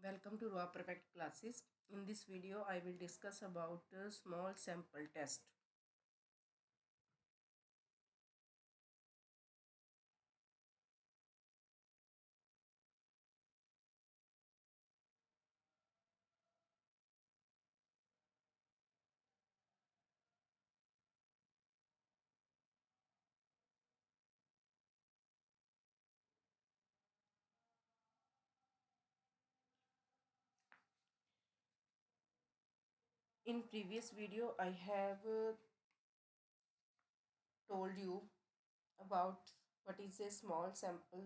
Welcome to Raw Perfect classes. In this video, I will discuss about small sample test. In previous video, I have told you about what is a small sample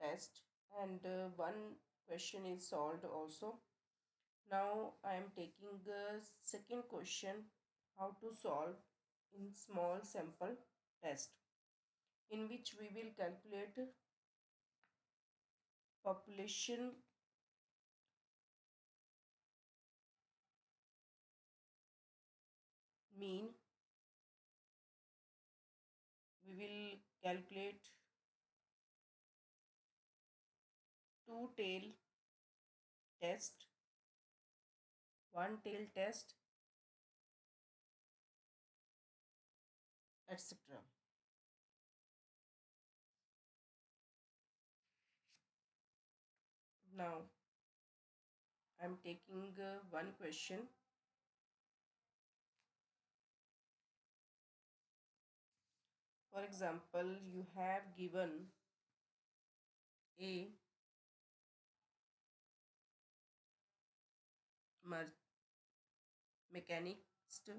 test and one question is solved also. Now I am taking the second question, how to solve in small sample test, in which we will calculate population mean. We will calculate two tail test, one tail test, etc. Now I'm taking one question. For example, you have given a mechanist.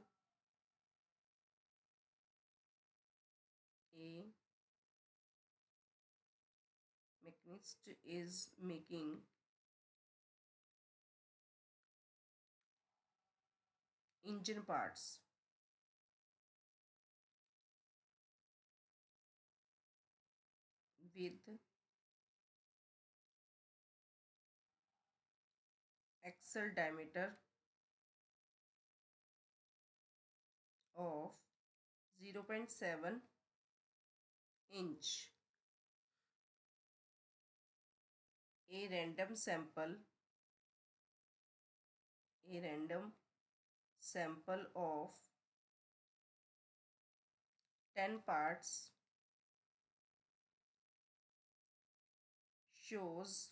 A mechanist is making engine parts with axle diameter of 0.7 inch. A random sample, a random sample of 10 parts shows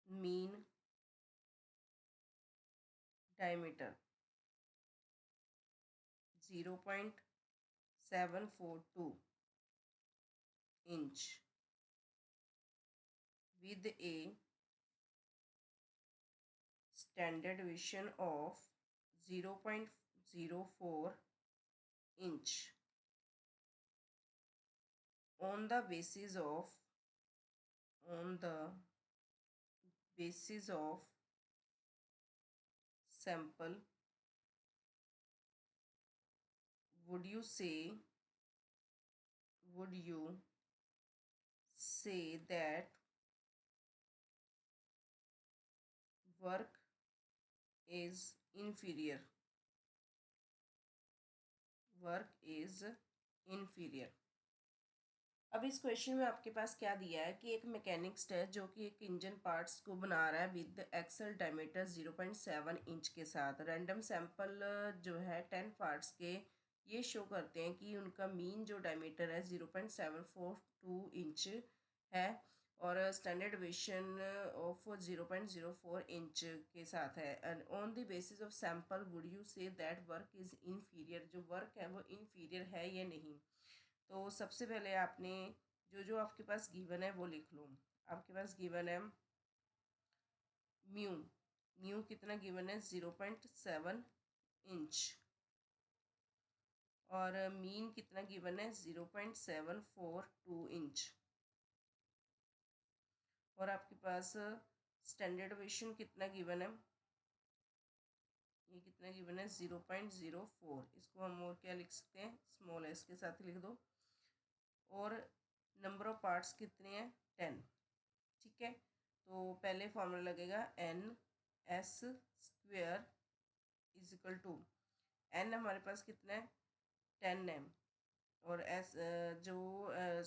mean diameter 0.742 inch with a standard deviation of 0.04 inch. On the basis of on the basis of sample, would you say would you say that work is inferior? Work is inferior. अब इस question में आपके पास क्या दिया है कि एक मैकेनिक्स्ट है जो कि एक इंजन पार्ट्स को बना रहा है विद एक्सल डायमीटर 0.7 इंच के साथ। रैंडम सैंपल जो है 10 पार्ट्स के ये शो करते हैं कि उनका मीन जो डायमीटर है 0.742 इंच है और स्टैंडर्ड डेविएशन ऑफ 0.04 इंच के साथ है। And on the basis of sample would you say that work is inferior, जो वर्क है वो इन्फीरियर है या नहीं। तो सबसे पहले आपने जो आपके पास गिवन है वो लिख लो। आपके पास गिवन है म्यू, म्यू कितना गिवन है 0.7 इंच और मीन कितना गिवन है 0.742 इंच और आपके पास स्टैंडर्ड डेविएशन कितना गिवन है, ये कितना गिवन है 0.04। इसको हम और क्या लिख सकते हैं, स्मॉल एस के साथ लिख दो। और नंबर ऑफ पार्ट्स कितने हैं 10। ठीक है, तो पहले फॉर्मूला लगेगा N S square is equal to N हमारे पास कितना है 10 है और एस जो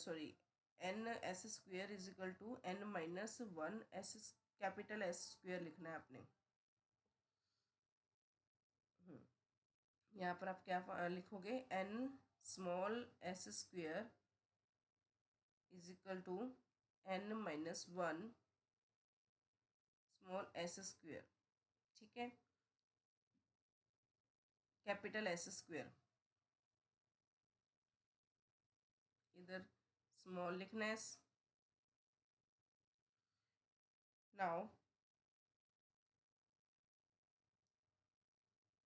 sorry N S square is equal to N minus one S, capital S square लिखना है आपने। यहाँ पर आप क्या लिखोगे, N small S square is equal to N minus one small S square, ठीक है, कैपिटल एस स्क्वेयर। इधर स्मॉल लिखना है। Now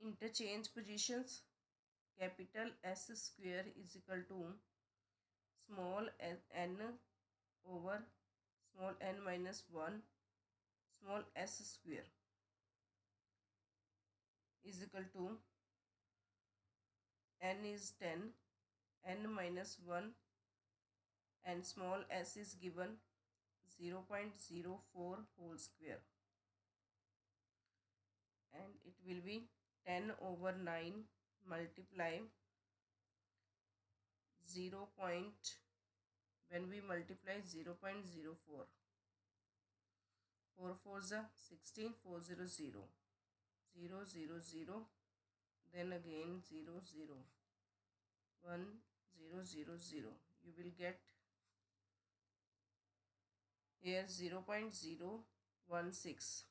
interchange positions, capital S square is equal to small N over small N minus one small S square is equal to n is 10, n minus 1 and small s is given 0.04 whole square, and it will be 10 over 9 multiply 0. When we multiply 0.04, 4 4s are 16, 4 0 0 0 0 0, then again 0 0 1 0 0 0, you will get here 0.016.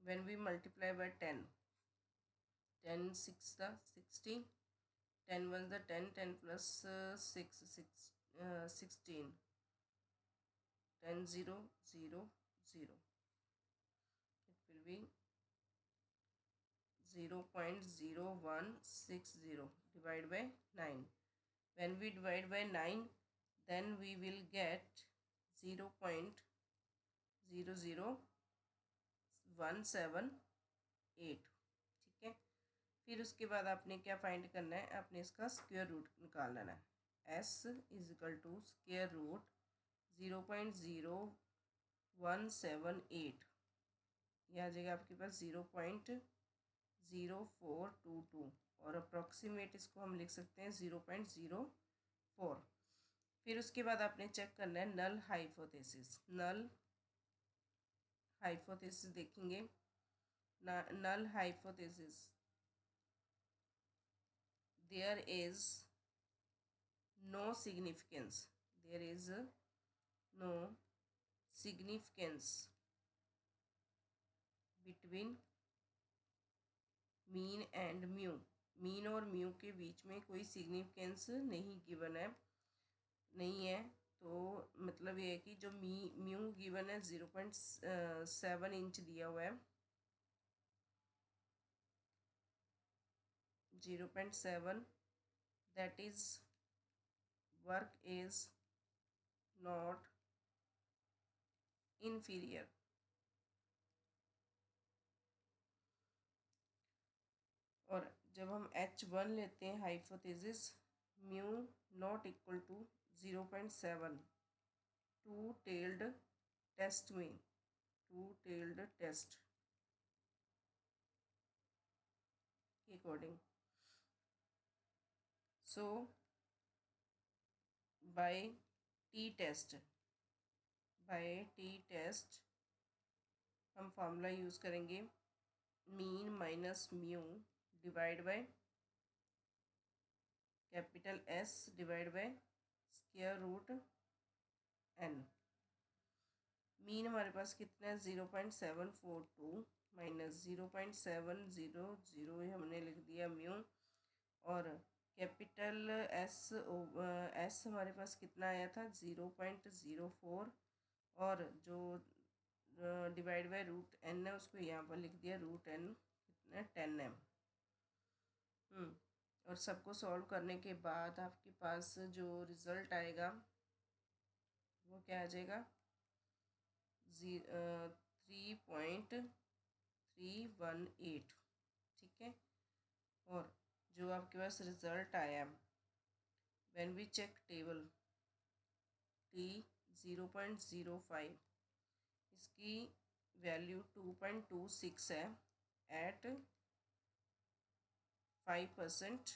When we multiply by 10, 10 6 the 16, 10 1 the 10, 10 plus 6 6 16, 10 0 0 0, it will be 0.0160 divided by 9. When we divide by 9, then we will get 0.00178, ठीक है। फिर उसके बाद आपने क्या find करना है, आपने इसका स्क्वायर रूट निकालना है। s is equal to square root 0.0178, यह आ जाएगा आपके पास 0.0422, और अप्रॉक्सीमेट इसको हम लिख सकते हैं 0.04। फिर उसके बाद आपने चेक करना है नल हाइपोथेसिस। नल हाइपोथेसिस देखेंगे, null hypothesis, there is no significance, there is no significance between mean and mu, mean और म्यू के बीच में कोई सिग्निफिकेंस नहीं गिवन है, नहीं है। तो मतलब ये है कि जो म्यू गिवन है 0.7 इंच दिया हुआ है, 0.7, that is work is not inferior। और जब हम H1 लेते हैं hypothesis, mu not equal to 0.7, two tailed test में, टू टेल्ड टेस्ट के according, so by T test, by T test हम फार्मूला यूज़ करेंगे mean minus mu divide by capital S divide by square root N. Mean हमारे पास कितना है 0.742 minus 0.700, ये हमने लिख दिया म्यू, और कैपिटल एस एस हमारे पास कितना आया था 0.04, और जो डिवाइड बाय रूट एन है उसको यहाँ पर लिख दिया रूट एन कितना 10 m। और सबको सॉल्व करने के बाद आपके पास जो रिज़ल्ट आएगा वो क्या आ जाएगा 3.318, ठीक है। और जो आपके पास रिज़ल्ट आया, when we check table T 0.05, इसकी वैल्यू 2.26 है at 5%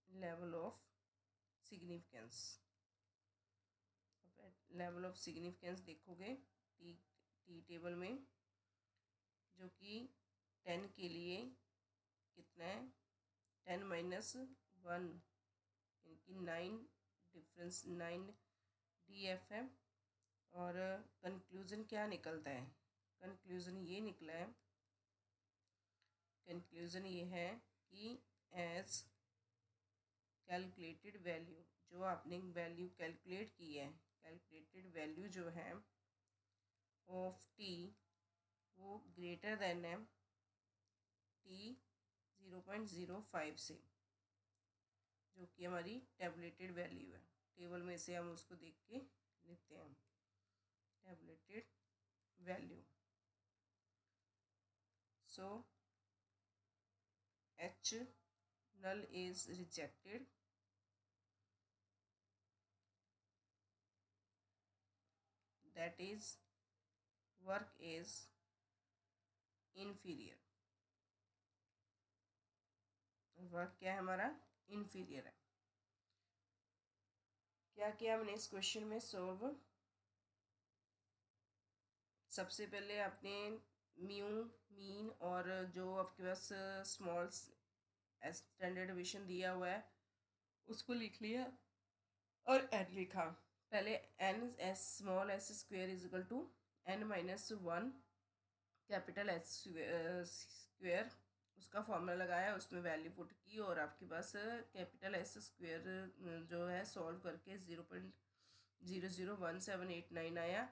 level of significance. Level of significance देखोगे टी टेबल में, जो कि 10 के लिए कितना है, 10 माइनस 1 इनकी 9 डिफरेंस 9 DF है। और कंक्लूज़न क्या निकलता है, कंक्लूज़न ये निकला है, कंक्लूज़न ये है कि एज कैलकुलेटेड वैल्यू, जो आपने वैल्यू कैलकुलेट की है, कैलकुलेटेड वैल्यू जो है ऑफ टी वो ग्रेटर देन है टी 0.05 से, जो कि हमारी टेबलेटेड वैल्यू है। टेबल में से हम उसको देख के लेते हैं, tabulated value. So H null is rejected, that is work is inferior, work क्या है हमारा, inferior है। क्या किया हमने इस क्वेश्चन में सॉल्व, सबसे पहले आपने म्यू मीन और जो आपके पास स्मॉल स्टैंडर्ड डिवीजन दिया हुआ है उसको लिख लिया और n लिखा। पहले n S small S square is equal to n minus 1 capital S square, उसका फॉर्मूला लगाया, उसमें वैल्यू पुट की और आपके पास कैपिटल एस स्क्वेयर जो है सॉल्व करके 0.001789 आया।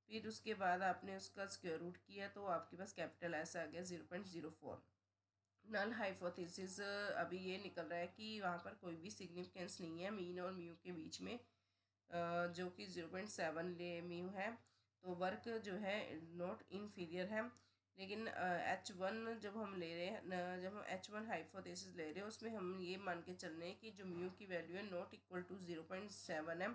फिर उसके बाद आपने उसका स्क्वायर रूट किया तो आपके पास कैपिटल एस आ गया 0.04। नल हाइपोथेसिस अभी ये निकल रहा है कि वहाँ पर कोई भी सिग्निफिकेंस नहीं है मीन और म्यू के बीच में, जो कि 0.7 ले म्यू है, तो वर्क जो है नॉट इन्फीरियर है। लेकिन H1 जब हम ले रहे हैं, जब हम H1 हाइपोथेसिस ले रहे हैं उसमें हम ये मान के चल रहे हैं कि जो म्यू की वैल्यू है नॉट इक्वल टू 0.7 है।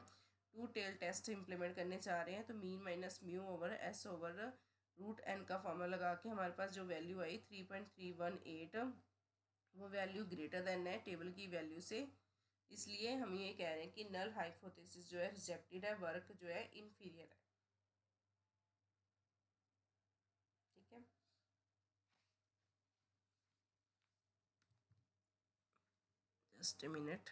टू टेल टेस्ट इम्प्लीमेंट करने चाह रहे हैं, तो mean minus mu over S over root N का फॉर्मूला लगा के हमारे पास जो वैल्यू आई 3.318, वो वैल्यू ग्रेटर देन है टेबल की वैल्यू से। इसलिए हम ये कह रहे हैं कि नल हाइपोथेसिस जो है रिजेक्टेड है, वर्क जो है इन्फीरियर है। ठीक है, जस्ट ए मिनट।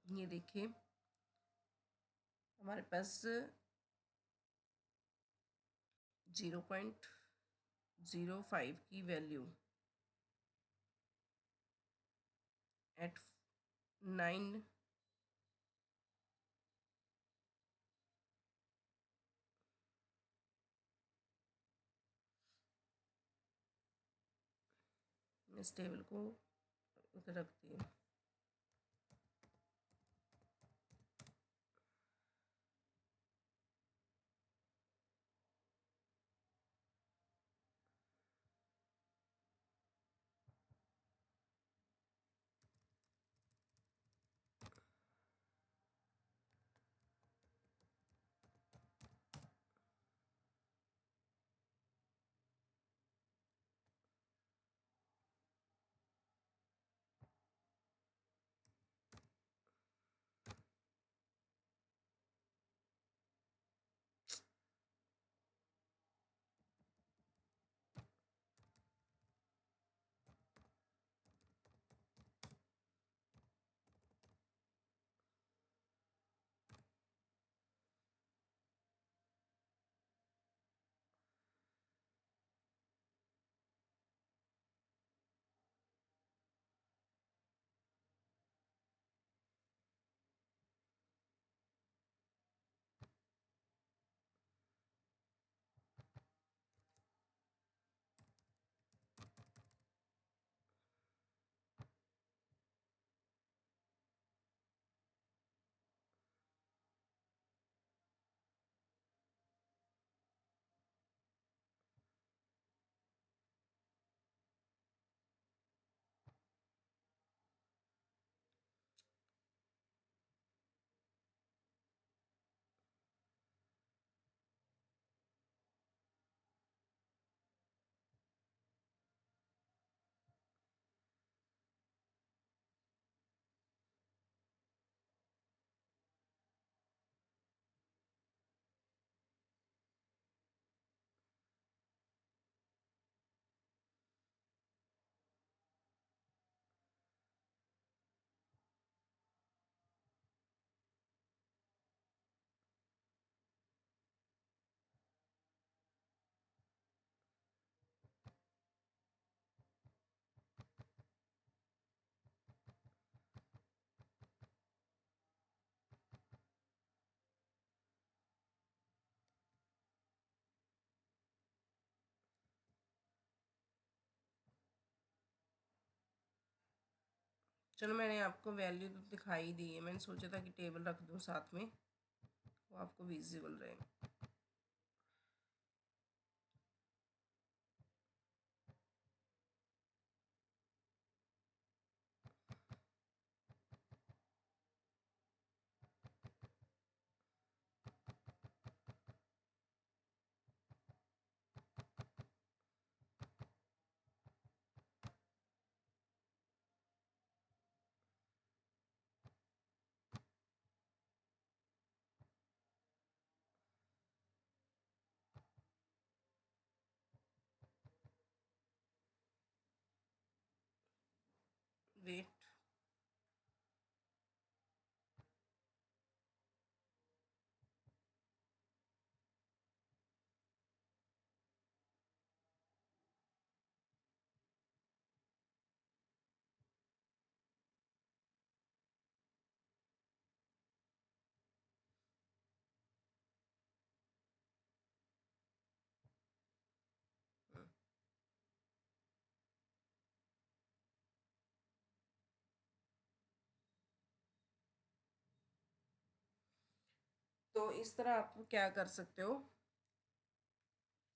ये देखिए हमारे पास 0.05 की वैल्यू एट 9 इस टेबल को रखती है। चलो मैंने आपको वैल्यू तो दिखाई दी है, मैंने सोचा था कि टेबल रख दूँ साथ में, वो आपको विजिबल रहेगा। वेट, तो इस तरह आप क्या कर सकते हो,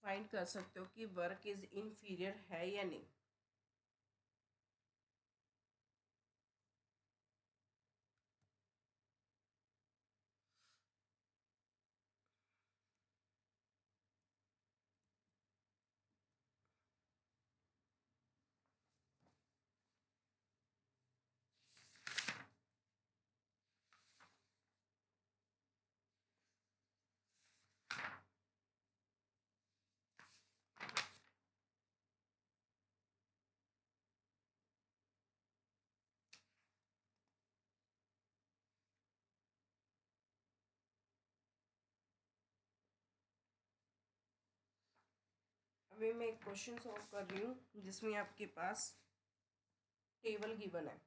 फाइंड कर सकते हो कि वर्क इज इनफीरियर है या नहीं। अभी मैं एक क्वेश्चन सॉल्व कर रही हूँ जिसमें आपके पास टेबल गिवन है।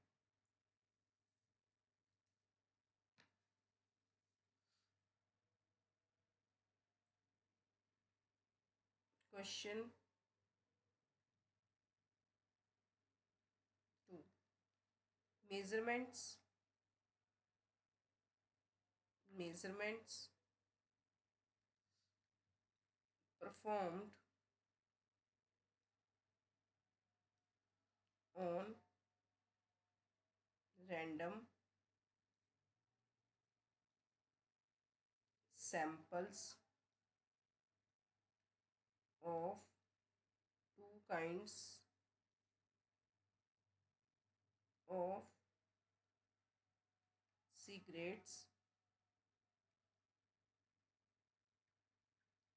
Question 2, measurements performed on random samples of two kinds of cigarettes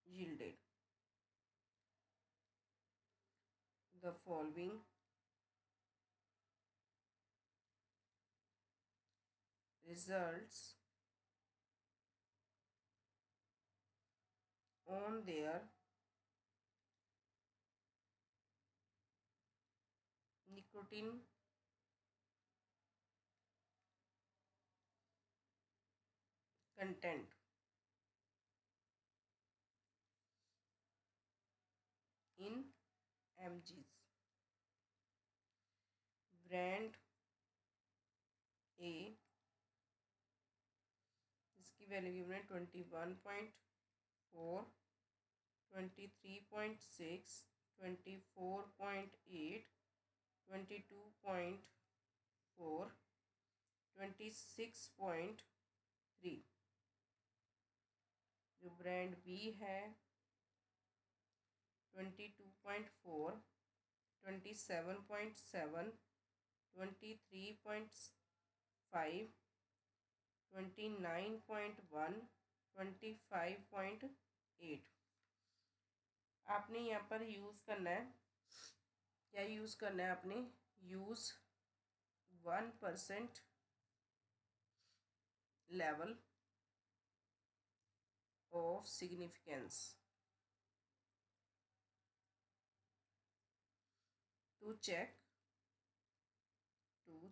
yielded the following results on their nicotine content in mgs. Brand ए, इसकी वैल्यू गिवन है 21.4, 23.6, 24.8, 22.4, 26.3। जो ब्रांड बी है 22.4, 27.7, 23.5, 29.1, 25.8। आपने यहाँ पर यूज़ करना है, क्या यूज़ करना है आपने, use 1% level of significance to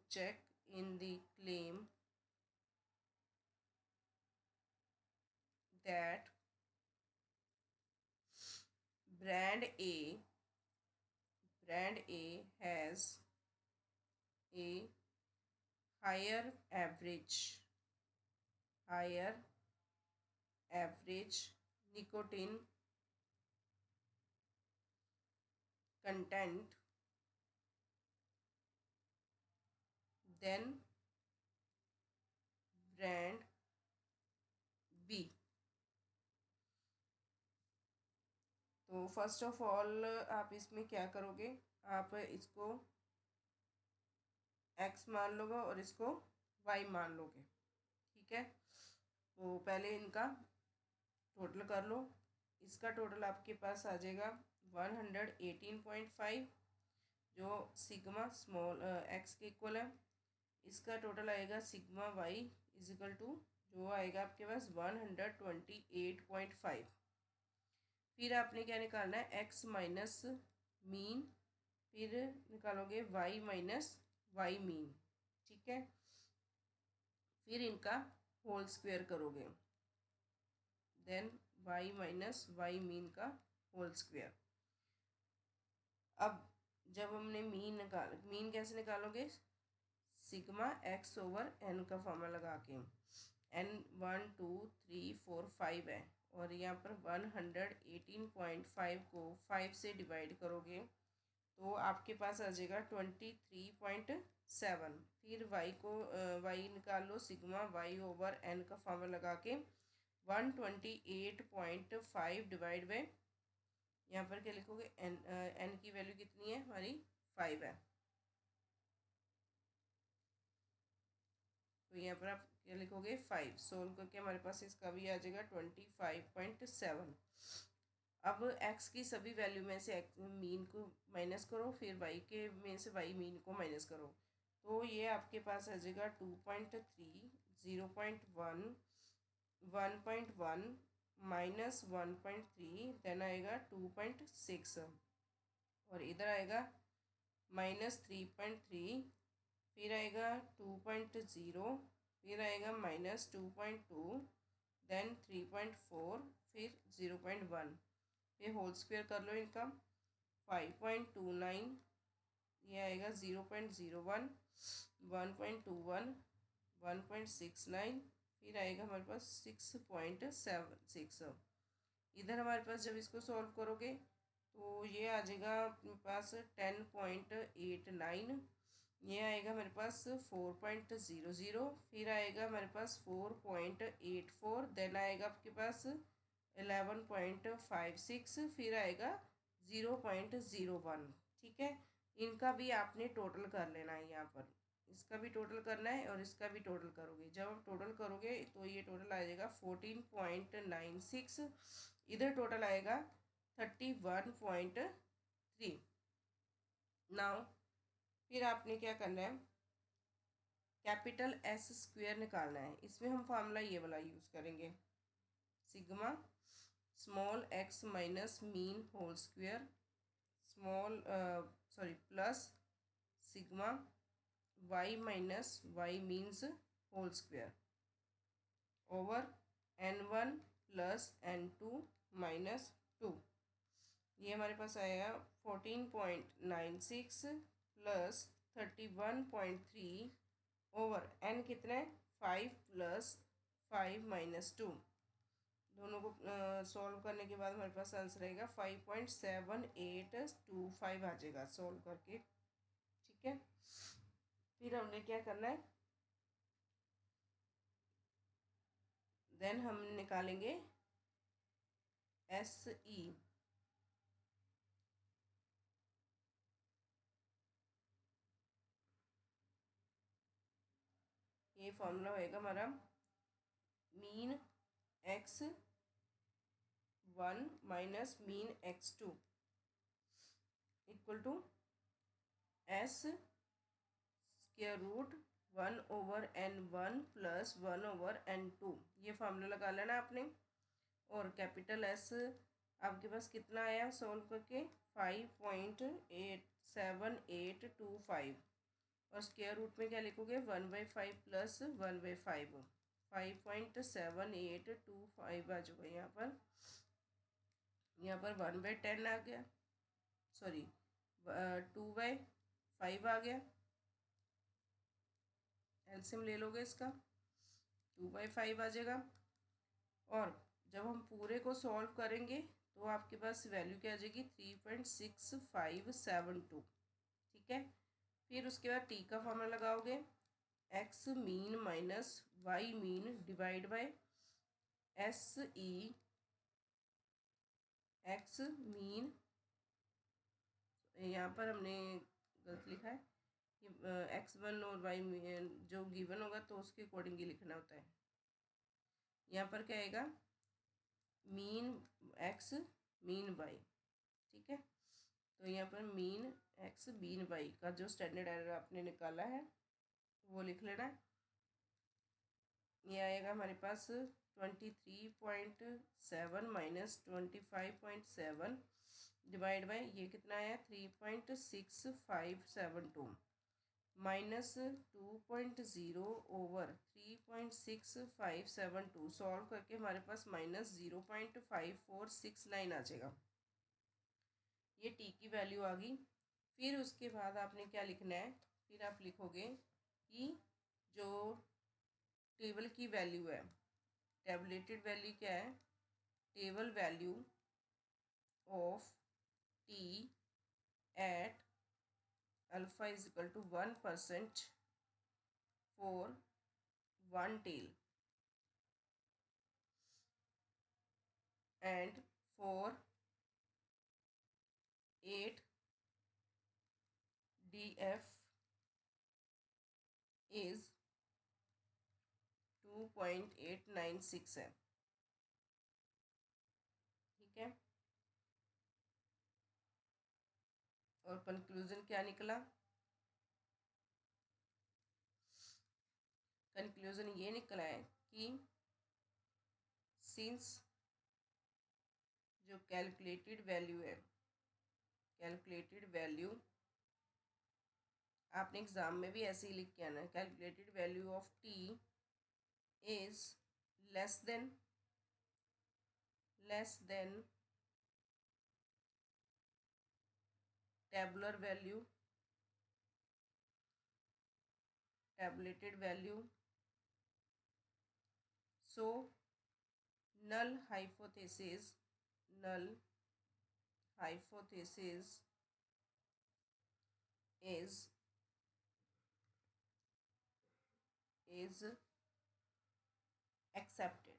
check in the claim that brand A has a higher average nicotine content than brand B. तो फर्स्ट ऑफ ऑल आप इसमें क्या करोगे, आप इसको x मान लोगे और इसको y मान लोगे, ठीक है। तो पहले इनका टोटल कर लो। इसका टोटल आपके पास आ जाएगा 118.5 जो सिग्मा स्मॉल x के इक्वल है। इसका टोटल आएगा सिग्मा y इजिकल टू जो आएगा आपके पास 128.5। फिर आपने क्या निकालना है, x माइनस मीन, फिर निकालोगे y माइनस वाई मीन, ठीक है। फिर इनका होल स्क्वायर करोगे, then y minus Y mean का होल स्क्वायर। अब जब हमने मीन कैसे निकालोगे, सिग्मा x ओवर n का फॉर्मूला लगा के, n 1 2 3 4 5 है और यहाँ पर 118.5 को 5 से डिवाइड करोगे तो आपके पास आ जाएगा 23.7। फिर y निकाल लो, सिग्मा y ओवर n का फॉर्मूला लगा के 128.5 डिवाइड बाई, यहाँ पर क्या लिखोगे, n की वैल्यू कितनी है हमारी 5 है, तो यहाँ पर आप क्या लिखोगे 5। सोल्व करके हमारे पास इसका भी आ जाएगा 25.7। अब x की सभी वैल्यू में से मीन को माइनस करो, फिर y के में से y मीन को माइनस करो, तो ये आपके पास आ जाएगा 2.3 0.1 1.1 माइनस 1.3 देन आएगा 2.6 और इधर आएगा माइनस 3.3, फिर आएगा 2.0, फिर आएगा माइनस 2.2 देन 3.4 फिर 0.1। फिर होल स्क्वायर कर लो इनका, 5.29 ये आएगा 0.01 1.21 1.69, फिर आएगा हमारे पास 6.76। इधर हमारे पास जब इसको सॉल्व करोगे तो ये आ जाएगा अपने पास 10.89, ये आएगा हमारे पास 4.00, फिर आएगा हमारे पास 4.84, देन आएगा आपके पास 11.56, फिर आएगा 0.01, ठीक है। इनका भी आपने टोटल कर लेना है, यहाँ पर इसका भी टोटल करना है और इसका भी टोटल करोगे। जब आप टोटल करोगे तो ये टोटल आ जाएगा 14.96, इधर टोटल आएगा 31.3। नाउ फिर आपने क्या करना है, कैपिटल S स्क्वायर निकालना है। इसमें हम फार्मूला ये वाला यूज़ करेंगे, sigma small x minus mean whole square plus sigma y minus Y means whole square over n1 plus n2 minus 2। ये हमारे पास आएगा 14.96 प्लस 31.3 ओवर n कितना है 5 प्लस 5 माइनस 2। दोनों को सॉल्व करने के बाद हमारे पास आंसर आएगा 5.7825 आ जाएगा सॉल्व करके, ठीक है। फिर हमने क्या करना है, देन हम निकालेंगे SE। ये फॉर्मूला होएगा हमारा mean x1 minus mean x2 equal to s square root 1 over n1 plus 1 over n2। ये फार्मूला लगा लेना आपने। और कैपिटल S आपके पास कितना आया सॉल्व करके 5.7825 और स्क्वायर रूट में क्या लिखोगे 1/5 प्लस 1/5 5.7825 आ जाएगा। यहाँ पर 1/10 आ गया, सॉरी 2/5 आ गया एलसीएम ले लोगे इसका 2/5 आ जाएगा। और जब हम पूरे को सॉल्व करेंगे तो आपके पास वैल्यू क्या आ जाएगी 3.6572। ठीक है, फिर उसके बाद टी का फॉर्मूला लगाओगे X mean minus Y mean divide by S E X mean, यहाँ पर हमने गलत लिखा है कि x1 और y मीन जो गिवन होगा तो उसके अकॉर्डिंग ही लिखना होता है। यहाँ पर क्या आएगा मीन x मीन y। ठीक है, तो यहाँ पर मीन x मीन y का जो स्टैंडर्ड एरर आपने निकाला है वो लिख लेना है। ये आएगा हमारे पास 23.7 माइनस 25.7 डिवाइड बाई ये कितना आया 3.6572 माइनस 2.0 ओवर 3.6572 सॉल्व करके हमारे पास माइनस 0.5469 आ जाएगा। ये टी की वैल्यू आ गई। फिर उसके बाद आपने क्या लिखना है, फिर आप लिखोगे कि जो टेबल की वैल्यू है, टेबलेटेड वैल्यू क्या है, table value of T at alpha is equal to 1% for one tail and for 8 df is 2.896 है। ठीक है, और कंक्लूजन क्या निकला, कंक्लूजन ये निकला है कि सिंस जो कैलकुलेटेड वैल्यू है, कैलकुलेटेड वैल्यू आपने एग्जाम में भी ऐसे ही लिख के आना है, calculated value of T is less than tabular value, tabulated value, so null hypothesis is accepted.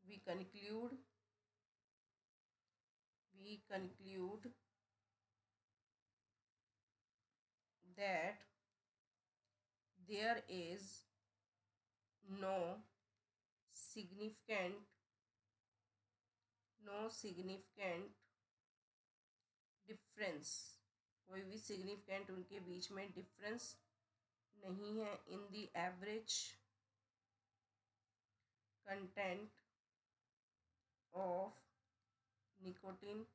We conclude that there is no significant difference, कोई भी सिग्निफिकेंट उनके बीच में डिफरेंस नहीं है in the average content of nicotine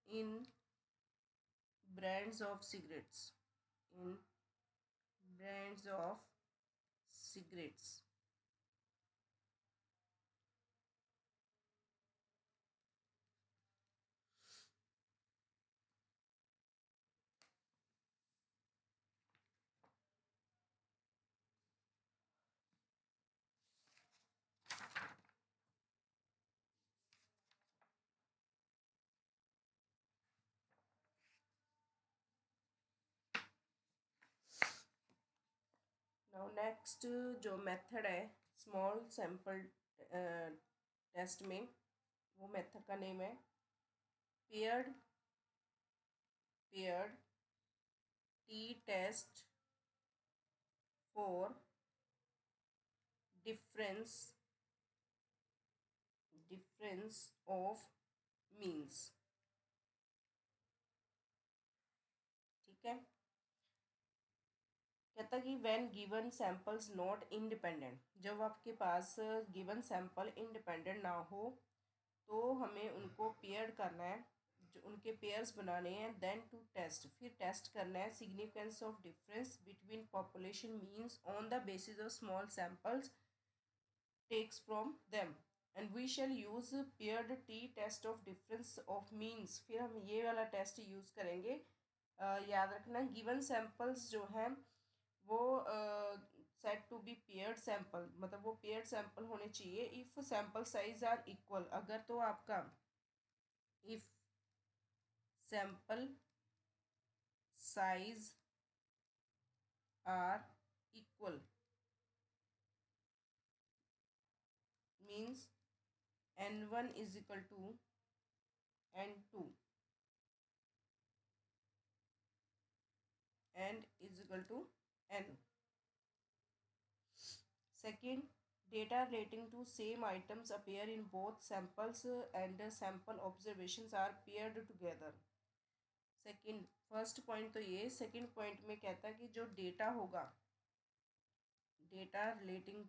in brands of cigarettes, in brands of cigarettes. Now next जो method है small sample test में, वो मेथड का नेम है paired T test for difference of means. ठीक है, कहता कि when given samples not independent, जब आपके पास गिवन सैम्पल इंडिपेंडेंट ना हो तो हमें उनको पेयर करना है, जो उनके पेयर्स बनाने हैं, देन टू टेस्ट, फिर टेस्ट करना है significance of difference between population means on the basis of small samples takes from them. And we shall use paired T test of difference of means. फिर हम ये वाला test use करेंगे। याद रखना गिवन सैम्पल्स जो हैं वो set to be paired sample, मतलब वो पेयर्ड सैम्पल होने चाहिए। If sample size are equal, अगर तो आपका if sample size are equal means n1 is equal to n2 and is equal to n. Second, data relating to same items appear in both samples and sample observations are paired together. Second, first point तो ये, second point में कहता है कि जो data होगा, data relating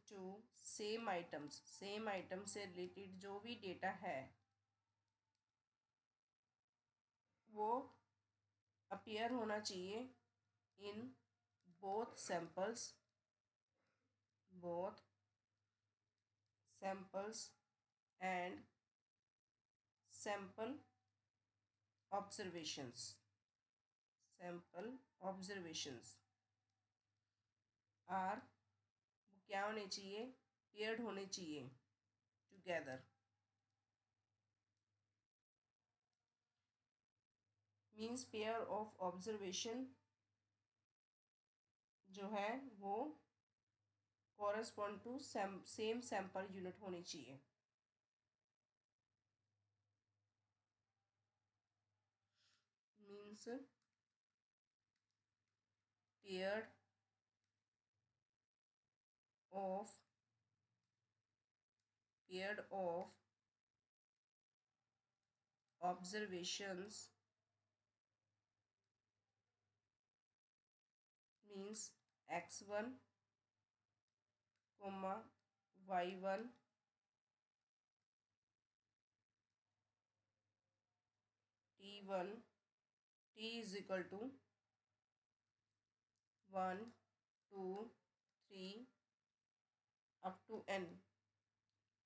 to same items, same item से related जो भी डेटा है वो अपीयर होना चाहिए in both samples and sample observations are क्या होने चाहिए, पेयर्ड होने चाहिए together. Means pair of observation जो है वो correspond to same sample unit होनी चाहिए। Means paired of observations means x1, y1, t1, t is equal to 1, 2, 3 up to n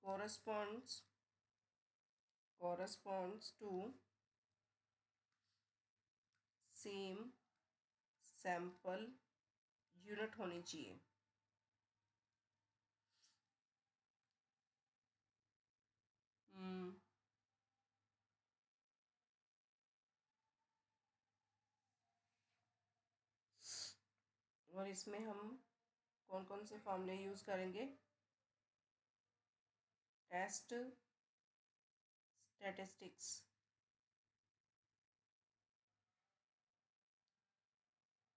corresponds to same sample unit होनी चाहिए। और इसमें हम कौन कौन से फॉर्मूले यूज़ करेंगे, test statistics,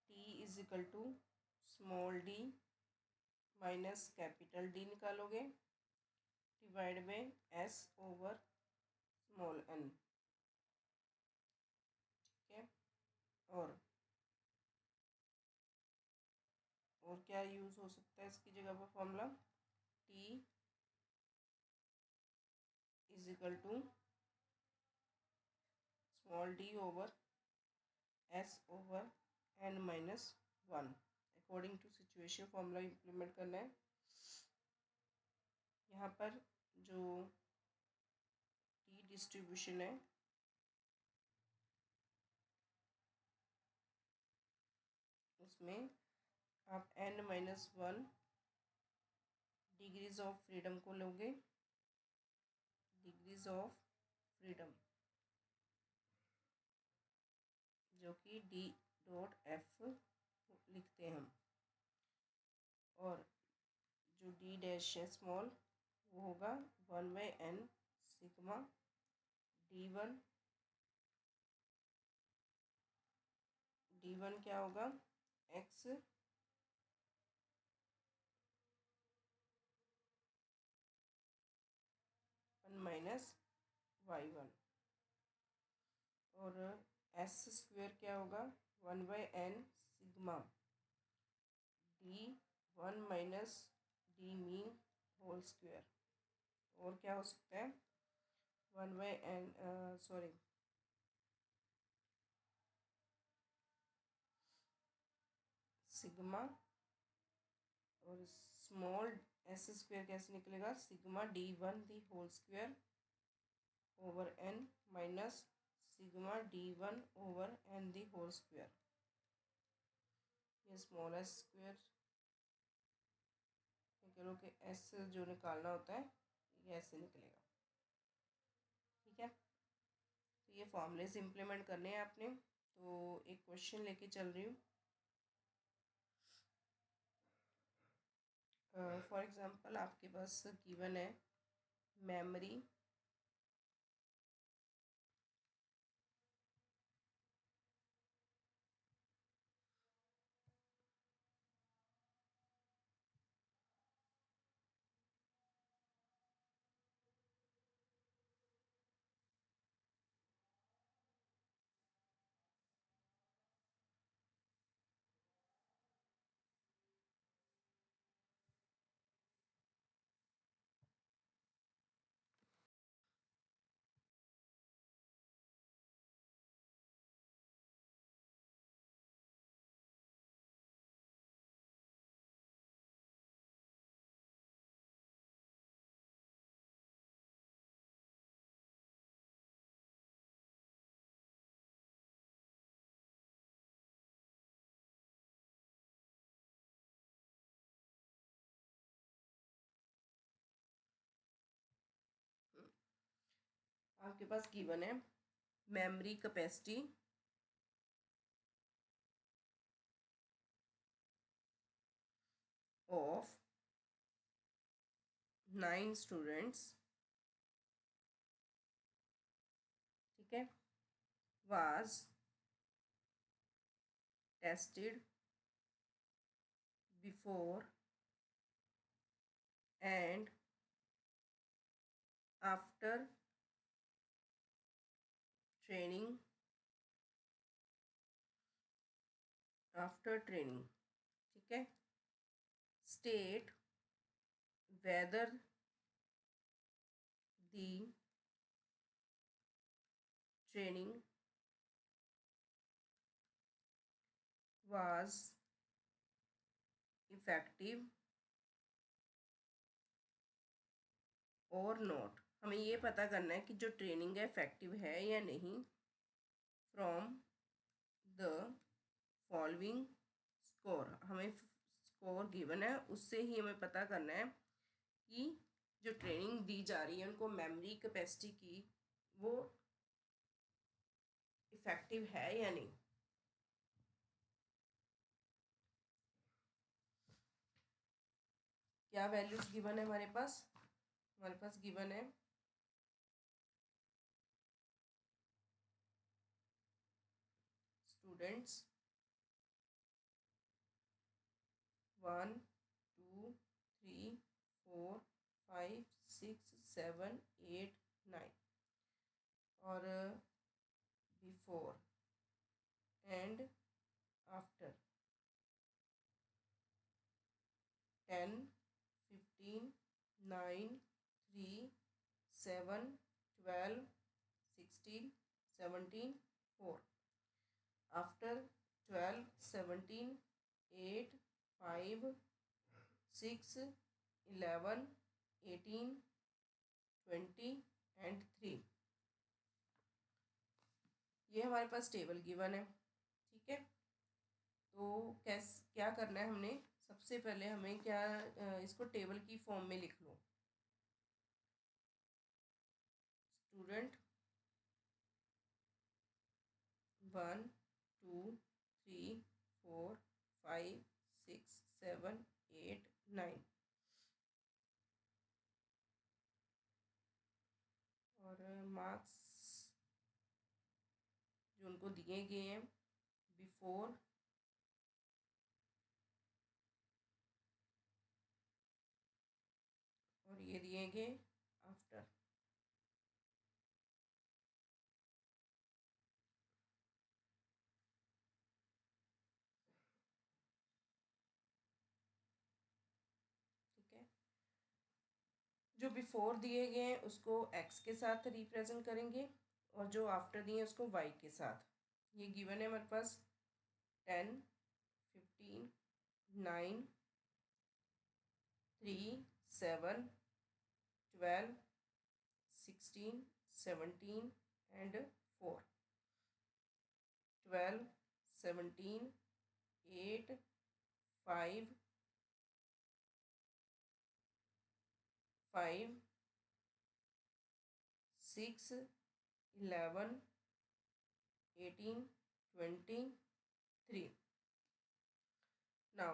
T is equal to small D minus capital D निकालोगे डिवाइड में एस ओवर स्मॉल एन। ठीक है, और क्या यूज़ हो सकता है इसकी जगह पर formula, T is equal to small D over S over N minus 1 according to situation formula implement करना है। यहाँ पर जो टी डिस्ट्रीब्यूशन है उसमें आप n-1 डिग्रीज ऑफ फ्रीडम को लोगे, डिग्रीज ऑफ फ्रीडम जो कि d डॉट f लिखते हैं हम, और जो d डैश है स्मॉल वो होगा 1/n सिग्मा d1 क्या होगा x 1 माइनस y1, और s स्क्वेयर क्या होगा 1/n sigma d1 minus d mean whole square, और क्या हो सकता है 1/n सॉरी सिग्मा और स्मॉल एस स्क्वायर कैसे निकलेगा, sigma d1 the whole square over n minus sigma d1 over n the whole square. ये स्मॉल एस स्क्वायर करो कि एस जो निकालना होता है ये ऐसे निकलेगा। ठीक है, तो ये फॉर्मूले से इम्प्लीमेंट करने हैं आपने। तो एक क्वेश्चन लेके चल रही हूँ। फॉर एग्जांपल आपके पास गिवन है मेमोरी आपके पास गिवन है मेमोरी कैपेसिटी ऑफ 9 स्टूडेंट्स, ठीक है, was tested before and after training, ठीक है, state whether the training was effective और नॉट। हमें ये पता करना है कि जो ट्रेनिंग है इफेक्टिव है या नहीं फ्रॉम द फॉलोइंग स्कोर। हमें स्कोर गिवन है उससे ही हमें पता करना है कि जो ट्रेनिंग दी जा रही है उनको मेमोरी कैपेसिटी की वो इफेक्टिव है या नहीं। क्या वैल्यूज गिवन है हमारे पास गिवन है स्टूडेंट्स 1 2 3 4 5 6 7 8 9 और before and after 10 15 9 3 7 12 16 17 4 after 12 17 8 5 6 11 18 20 and 3। ये हमारे पास टेबल गिवन है। ठीक है, तो क्या करना है हमने, सबसे पहले हमें क्या इसको टेबल की फॉर्म में लिख लो। स्टूडेंट 1 2 3 4 5 6 7 8 9 और मार्क्स जो उनको दिए गए हैं बिफोर और ये दिए गए आफ्टर। ठीक है, जो बिफोर दिए गए हैं उसको एक्स के साथ रिप्रेजेंट करेंगे और जो आफ्टर दिए उसको वाई के साथ। ये गिवन है हमारे पास 10 15 9 3, 7, 12, 16, 17 and 4. 12, 17, 8, 5, 5, 6, 11, 18, 23. Now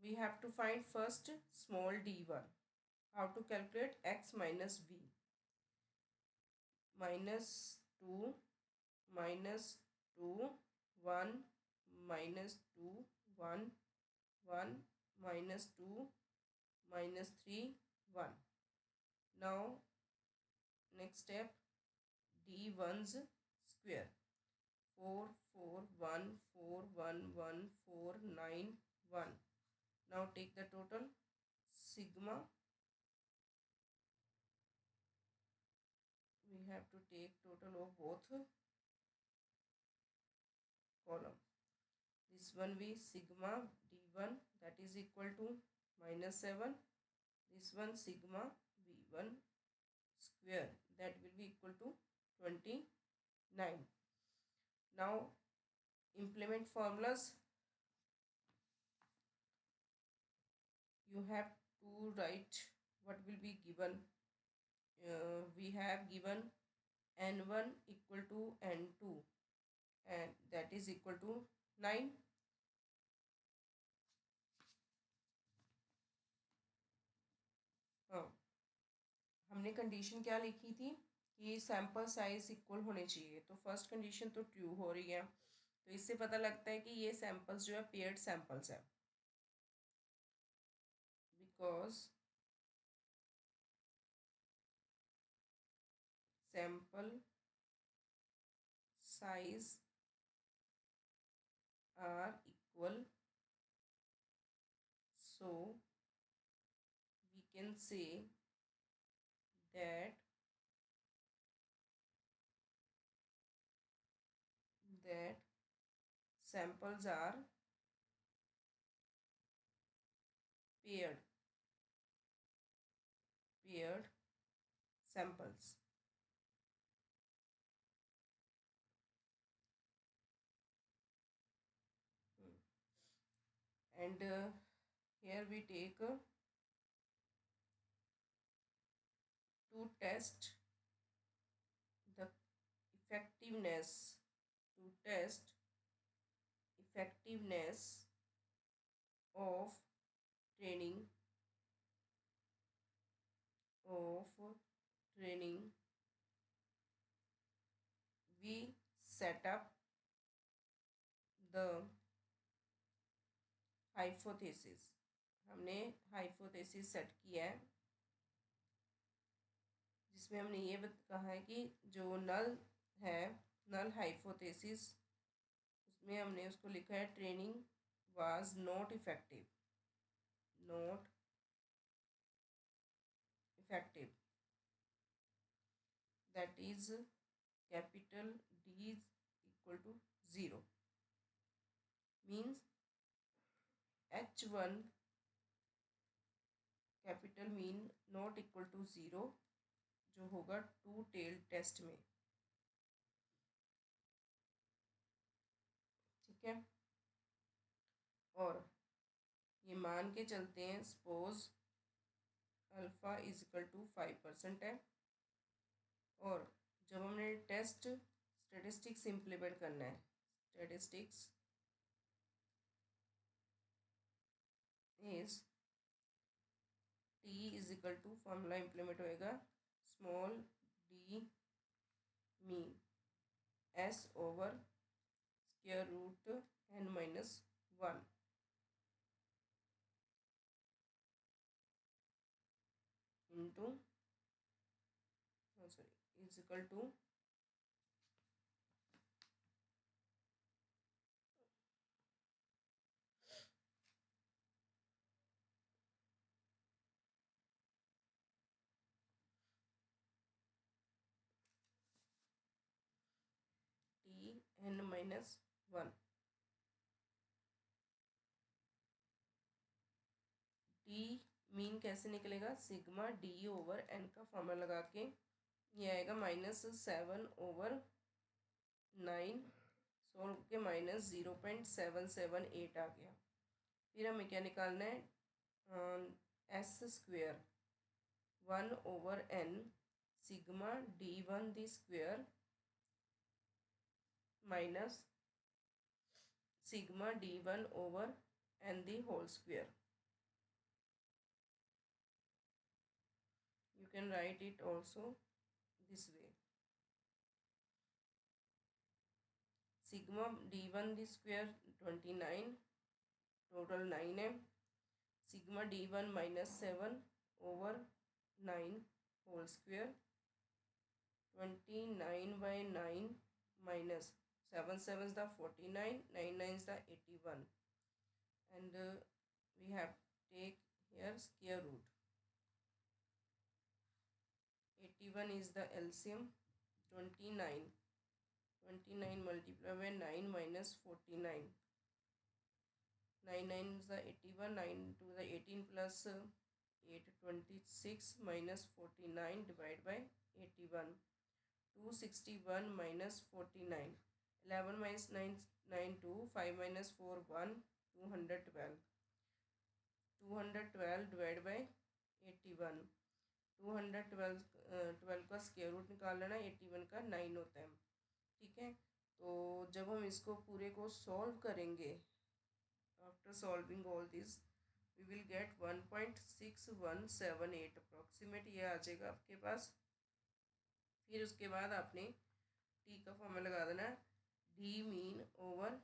we have to find first small d1. How to calculate x minus v? Minus 2, minus 2, 1, minus 2, 1, 1, minus 2, minus 3, 1. Now next step, d1's square. 4, 4, 1, 4, 1, 1, 4, 9, 1. Now take the total. Sigma, we have to take total of both column. This one we sigma d1, that is equal to minus 7. This one sigma v1 square, that will be equal to 29. Now implement formulas. You have to write what will be given. We have given n1 equal to n2, and that is equal to 9. हाँ, हमने condition क्या लिखी थी कि sample size equal होने चाहिए, तो first condition तो ट्रू हो रही है, तो इससे पता लगता है कि ये सैंपल्स जो है पेयर्ड सैंपल्स है, because sample size are equal, so we can say that samples are paired samples. And here we take to test the effectiveness of training we set up the hypothesis. हमने hypothesis set किया है, जिसमें हमने ये कहा है कि जो नल है, नल हाइपोथेसिस, उसमें हमने उसको लिखा है training was not effective, that is capital D is equal to 0, means H1 capital mean not equal to 0, जो होगा टू टेल टेस्ट में, ठीक है। और ये मान के चलते हैं, suppose alpha is equal to 5% है, और जब हमने टेस्ट स्टेटिस्टिक्स इम्प्लीमेंट करना है, statistics is T is equal to, formula implement होएगा small D mean S over square root n minus 1 into sorry is equal to n minus 1 D mean कैसे निकलेगा, sigma D over N का formula लगा के ये आएगा -7/9 solve के -0.778 आ गया। फिर हमें क्या निकालना है, s² 1/n sigma d1 the square minus sigma d1 over n the whole square. You can write it also this way. Sigma d1 the square 29 total 9 है, sigma d1 -7/9 whole square 29/9 minus 7 7s the 49, 9 9s the 81, and we have take here square root. 81 is the LCM, 29 multiplied by 9 minus 49, 9 9 is the 81, 9 to the 18 plus 8 26 minus 49 divided by 81, 261 minus 49, 11 minus 9 9 2, 5 minus 4 1, 212 divided by 81, 212 का square root निकाल लेना, 81 का 9 होता है। ठीक है, तो जब हम इसको पूरे को सॉल्व करेंगे, after solving all this we will get 1.6178 approximate ये आ जाएगा आपके पास। फिर उसके बाद आपने टी का फॉर्मूला लगा देना, D mean over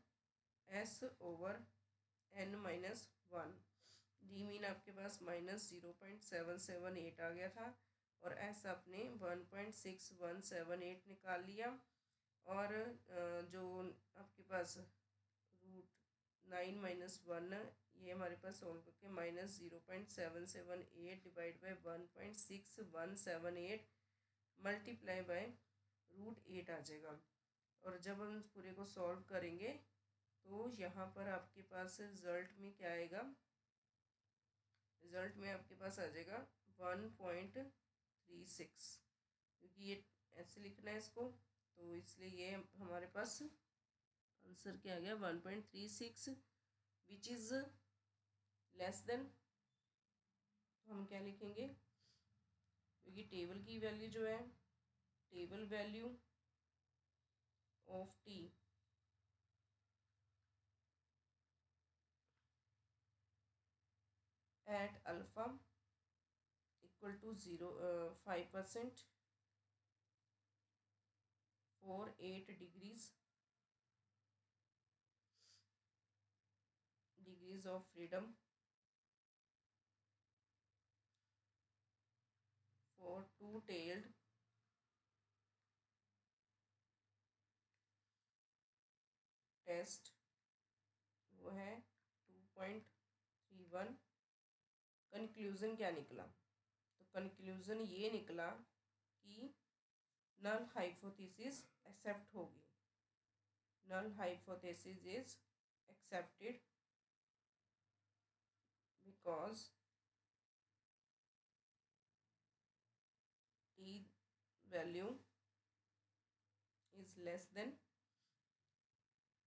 S over n -1। D mean आपके पास -0.778 आ गया था और एस आपने 1.6178 निकाल लिया, और जो आपके पास √9 -1 ये हमारे पास सॉल्व करके -0.778 डिवाइड बाई 1.6178 मल्टीप्लाई बाय √8 आ जाएगा। और जब हम पूरे को सॉल्व करेंगे तो यहाँ पर आपके पास रिजल्ट में क्या आएगा, रिजल्ट में आपके पास आ जाएगा 1.36, क्योंकि ये ऐसे लिखना है इसको, तो इसलिए ये हमारे पास आंसर क्या आ गया 1.36, विच इज़ लेस देन, तो हम क्या लिखेंगे, क्योंकि टेबल की वैल्यू जो है, table value of T at alpha equal to 5% for 8 degrees of freedom for two-tailed test वो है 2.31। कंक्लूज़न क्या निकला, तो कंक्लूज़न ये निकला कि नल हाइपोथेसिस एक्सेप्ट होगी, null hypothesis is accepted because T value is less than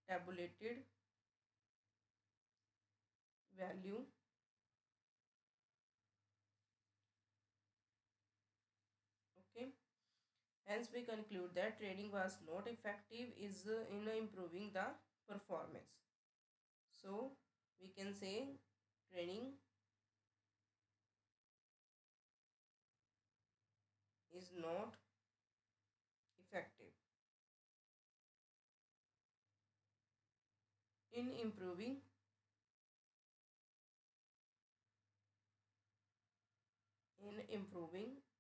tabulated value okay, hence we conclude that training was not effective is in improving the performance. So we can say training is not effective in improving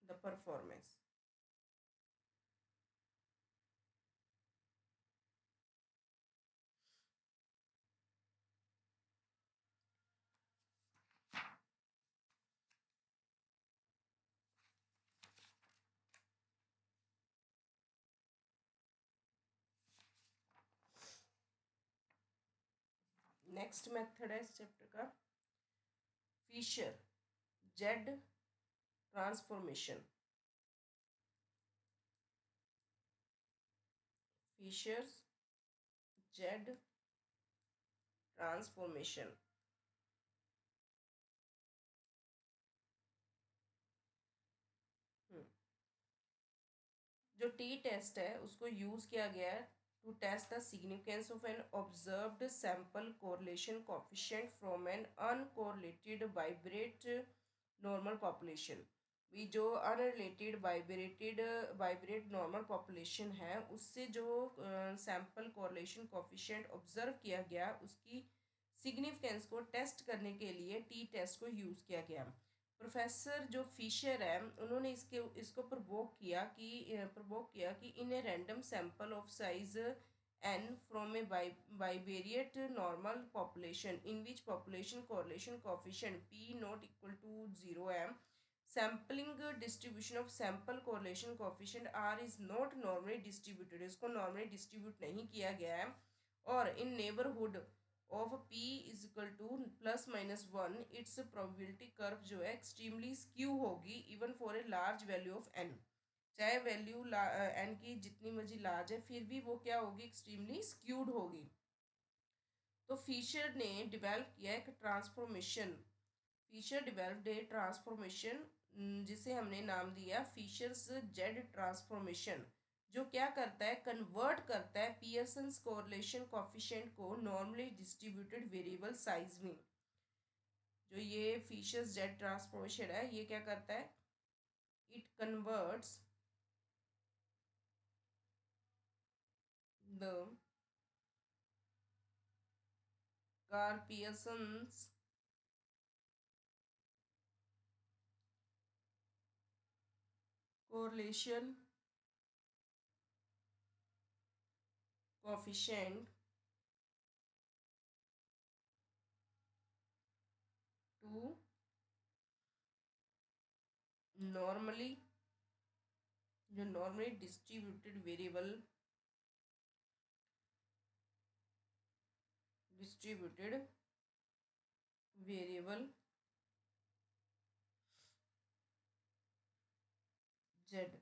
the performance. Next method है इस chapter का Fisher Z transformation, Fisher's Z transformation. जो T test है उसको use किया गया है to test the significance of an observed sample correlation coefficient from an uncorrelated bivariate normal population. भी जो अनरिलेटेड वाइब्रेट नॉर्मल पॉपुलेशन है उससे जो सैंपल कोरिलेशन कोफिशिएंट ऑब्जर्व किया गया उसकी सिग्निफिकेंस को टेस्ट करने के लिए टी टेस्ट को यूज़ किया गया। प्रोफेसर जो फिशर है उन्होंने इसको प्रवोक किया कि in a random sample of size n from a bivariate normal population in which population correlation coefficient p not equal to 0m sampling distribution of sample correlation coefficient r is not normally distributed, इसको normally distribute नहीं किया गया है और in neighbourhood of p is equal to plus minus one its probability curve जो है extremely skew होगी even for a large value of n। चाहे वैल्यू n की जितनी मर्जी लार्ज है फिर भी वो क्या होगी, एक्सट्रीमली स्क्यूड होगी। तो फिशर ने डिवेल्प किया एक ट्रांसफॉर्मेशन, फिशर डिवेल्प्ड ए ट्रांसफॉर्मेशन जिसे हमने नाम दिया फिशर्स जेड ट्रांसफॉर्मेशन, जो क्या करता है, कन्वर्ट करता है पियर्सन्स कोरिलेशन कोफिशिएंट को नॉर्मली डिस्ट्रीब्यूटेड वेरिएबल साइज में। जो ये फिशर्स जेड ट्रांसफॉर्मेशन है ये क्या करता है, it converts the car Pearson's correlation coefficient to normally जो नॉर्मली डिस्ट्रीब्यूटेड वेरिएबल जेड।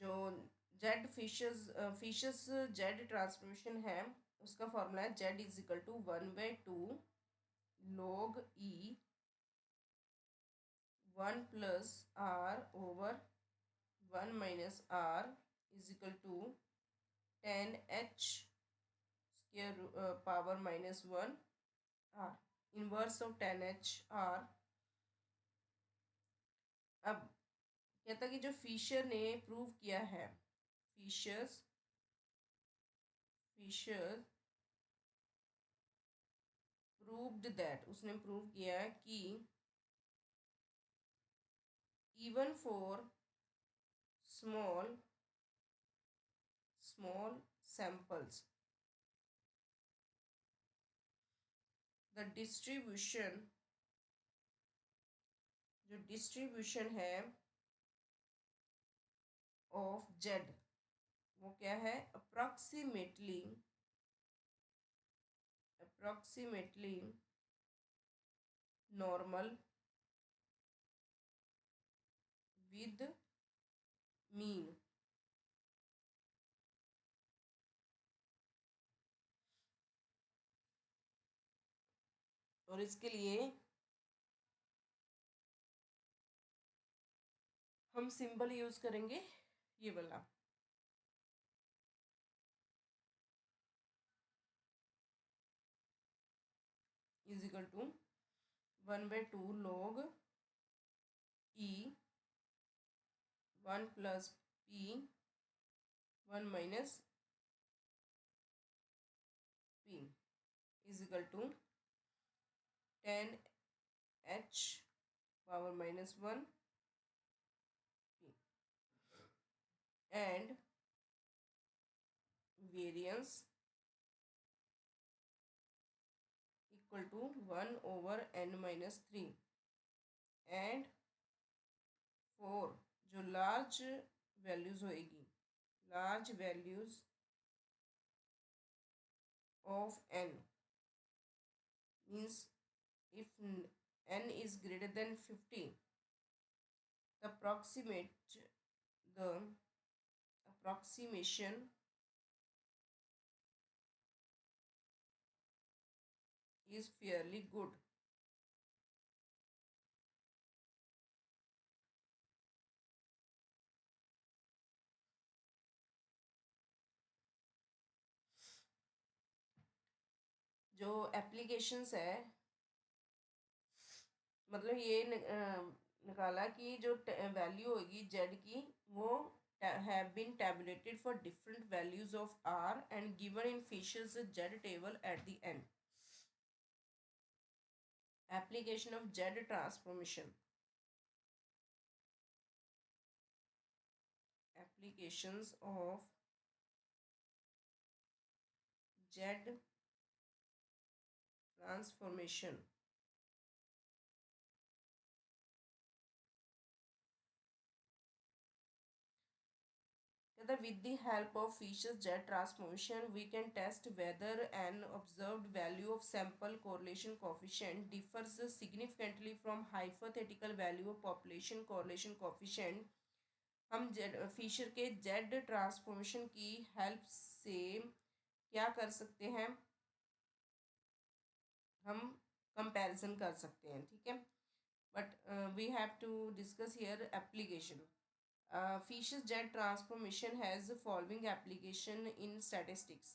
जो जेड फिशर्स जेड ट्रांसफॉर्मेशन है उसका फॉर्मूला है Z is equal to 1/2 log e 1 + r over 1 - r is equal to 10h square power -1 r, inverse of 10h r। अब कहता कि जो Fisher ने प्रूव किया है, फिशर्स फिशर प्रूव्ड दैट, उसने प्रूव किया है कि even for small small samples the distribution, जो डिस्ट्रीब्यूशन है ऑफ जेड वो क्या है, अप्रॉक्सीमेटली नॉर्मल विद मीन। और इसके लिए हम सिंबल यूज करेंगे ये वाला, is equal to 1/2 log e 1 + p 1 - p is equal to 10h power -1 p and variance equal to 1/n-3 and 4 जो लार्ज वैल्यूज होएगी, large values of n, means if n is greater than 50, the approximation is fairly good. जो applications है, मतलब ये निकाला कि जो value होगी जेड की, वो have been tabulated for different values of r and given in Fisher's z table at the end. Application of z transformation. Applications of z transformation. With the help of Fisher's Z transformation, we can test whether an observed value of sample correlation coefficient differs significantly from hypothetical value of population correlation coefficient. हम Fisher के Z transformation की help से क्या कर सकते हैं, हम comparison कर सकते हैं, ठीक है. But we have to discuss here application. Fisher's Z transformation has the following application in statistics.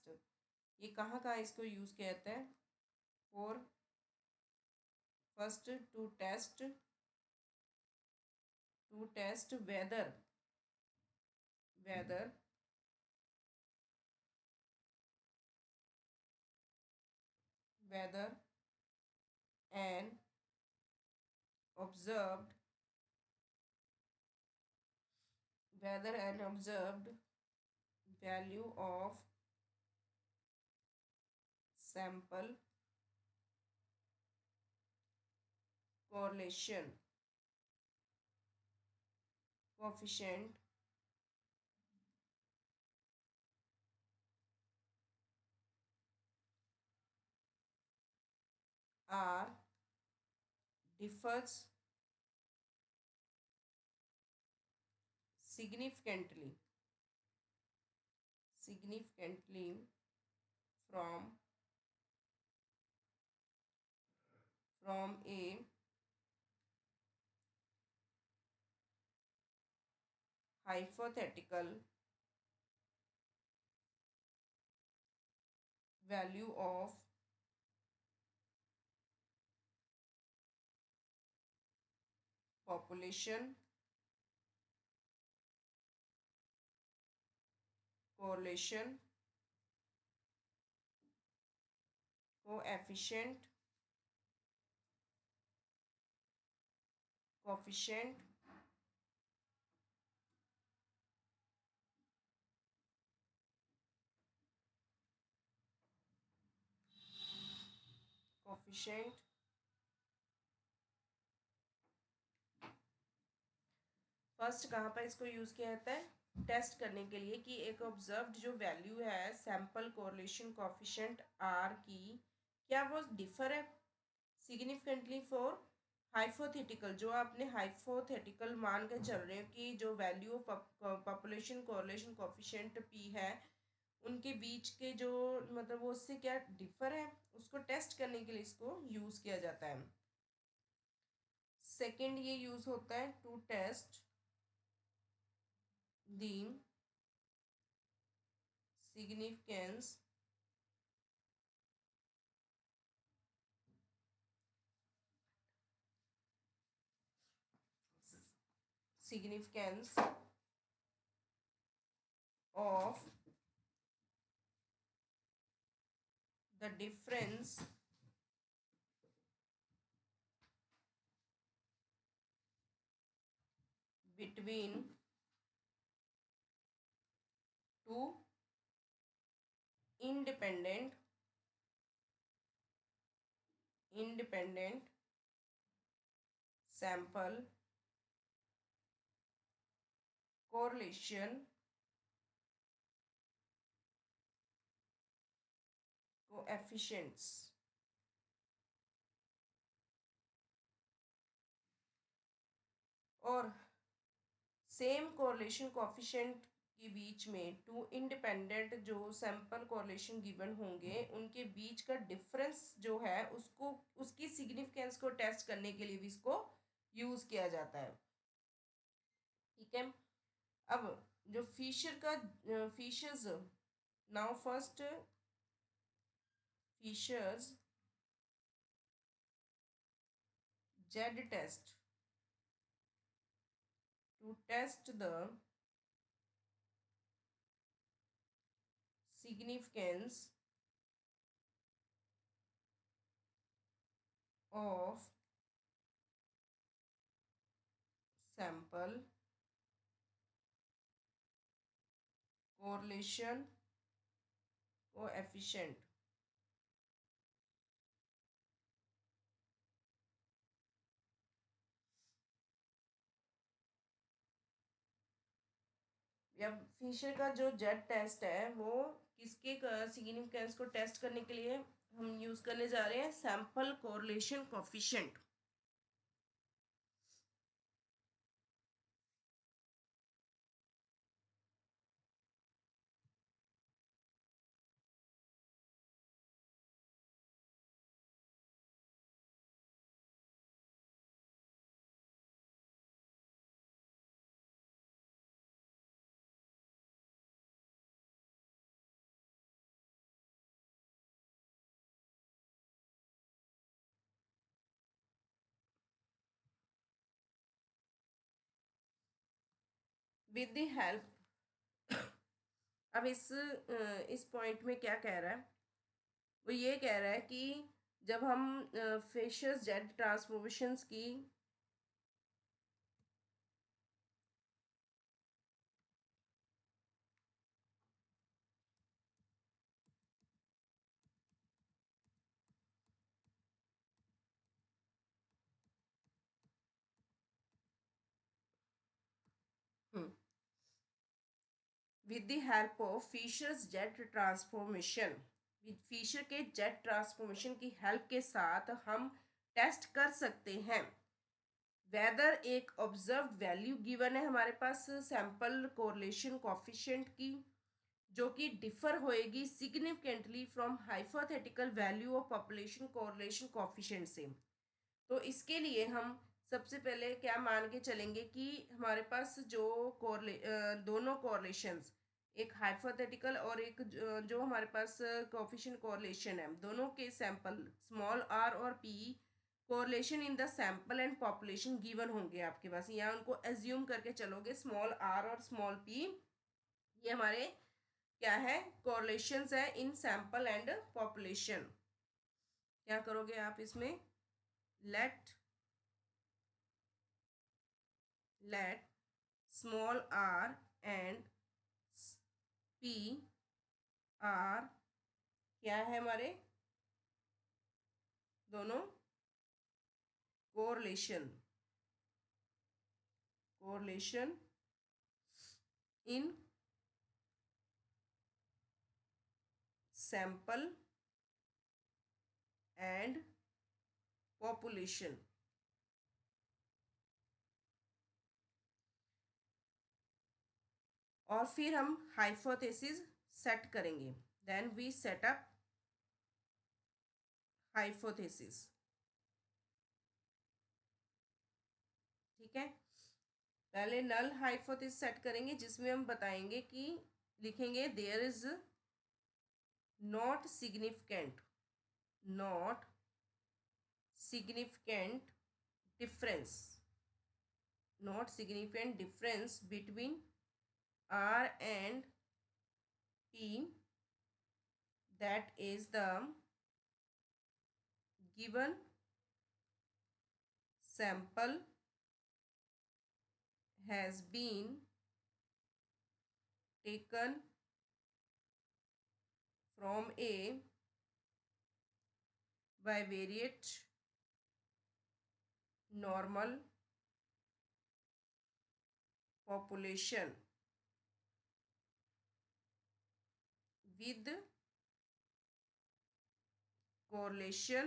ये कहाँ कहाँ इसको यूज़ किया जाता है? For first to test whether an observed value of sample correlation coefficient R differs significantly from a hypothetical value of population correlation coefficient first कहाँ पर इसको यूज़ किया जाता है? टेस्ट करने के लिए कि एक ऑब्जर्व्ड जो वैल्यू है सैम्पल कोरिलेशन कोफिशिएंट आर की, क्या वो डिफर है सिग्निफिकेंटली फॉर हाइपोथेटिकल, जो आपने हाइपोथेटिकल मान के चल रहे हो कि जो value population correlation coefficient P है उनके बीच के जो मतलब वो उससे क्या डिफर है, उसको टेस्ट करने के लिए इसको यूज़ किया जाता है. सेकेंड ये यूज़ होता है to test the significance of the difference between two independent sample correlation coefficients. और सेम कोरिलेशन कोएफिशिएंट के बीच में टू इंडिपेंडेंट जो सैंपल कोरिलेशन गिवन होंगे उनके बीच का डिफरेंस जो है उसको उसकी सिग्निफिकेंस को टेस्ट करने के लिए भी इसको यूज किया जाता है। ठीक है, अब जो Fisher's, now first Fisher's Z test to test the significance of sample correlation coefficient। या फिशर का जो जेड टेस्ट है वो किसके सिग्निफिकेंस को टेस्ट करने के लिए हम यूज करने जा रहे हैं, sample correlation coefficient. With the help, अब इस पॉइंट में क्या कह रहा है, वो ये कह रहा है कि जब हम फिशर्स जेड ट्रांसफॉर्मेशंस की with the help of Fisher's jet transformation, Fisher के जेट ट्रांसफॉर्मेशन की हेल्प के साथ हम टेस्ट कर सकते हैं वेदर एक ऑब्जर्व वैल्यू गिवन है हमारे पास सैंपल कोरिलेशन कोएफिशिएंट की, जो कि डिफर होएगी significantly from hypothetical value of population correlation coefficient से। तो इसके लिए हम सबसे पहले क्या मान के चलेंगे कि हमारे पास जो दोनों कोरिलेशंस, एक हाइपोथेटिकल और एक जो हमारे पास कोएफिशिएंट कोरिलेशन है, दोनों के सैंपल स्मॉल आर और P correlation in the sample and population given होंगे आपके पास, या उनको एज्यूम करके चलोगे स्मॉल आर और स्मॉल पी ये हमारे क्या है, कोरिलेशंस है इन सैंपल एंड पॉपुलेशन। क्या करोगे आप इसमें, let small r and p are क्या है हमारे दोनों correlation in sample and population. और फिर हम हाइपोथेसिस सेट करेंगे, then we set up hypothesis. ठीक है, पहले नल हाइपोथेसिस सेट करेंगे जिसमें हम बताएंगे कि लिखेंगे there is not significant difference not significant difference between R and P, that is the given sample has been taken from a bivariate normal population with correlation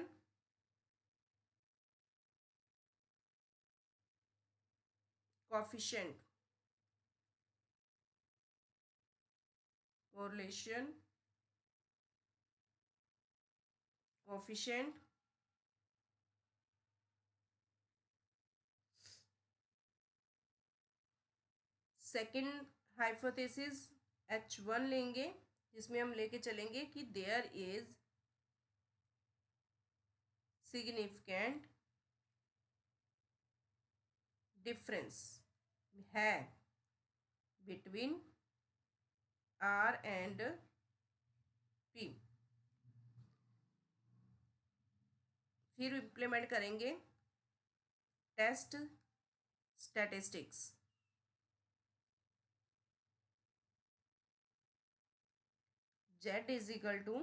coefficient, correlation coefficient second hypothesis H1 लेंगे, जिसमें हम लेके चलेंगे कि there is significant difference है between R and P। फिर implement करेंगे test statistics. Z is equal to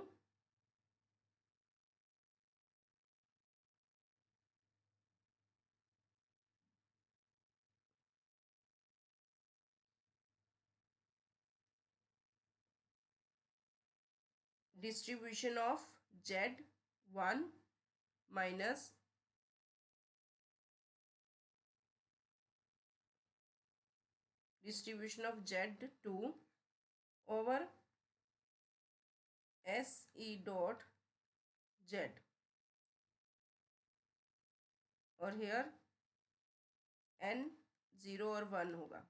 distribution of Z1 minus distribution of Z2 over SE dot Z, और here N 0 और 1 होगा।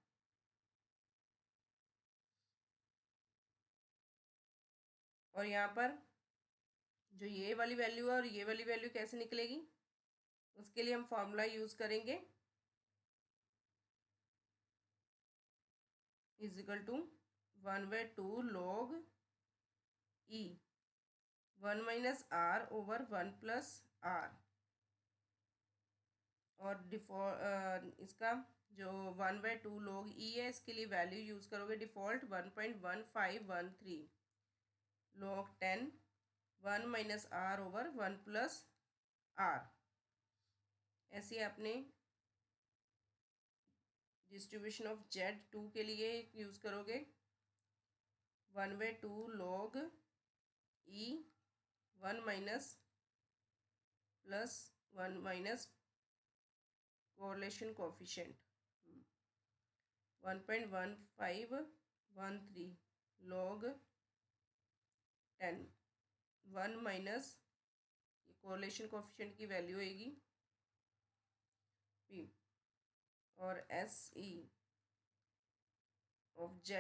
और यहाँ पर जो ये वाली वैल्यू है और ये वाली वैल्यू कैसे निकलेगी, उसके लिए हम फॉर्मूला यूज़ करेंगे is equal to 1/2 log E 1 minus R over 1 plus R, और इसका जो 1/2 log E है, इसके लिए वैल्यू यूज़ करोगे default 1.1513 log 10 1 minus R over 1 plus R। ऐसे आपने डिस्ट्रीब्यूशन ऑफ Z2 के लिए यूज़ करोगे 1/2 log E 1 minus plus 1 minus correlation coefficient 1.1513 log 10 1 minus correlation coefficient की वैल्यू आएगी P, और SE of Z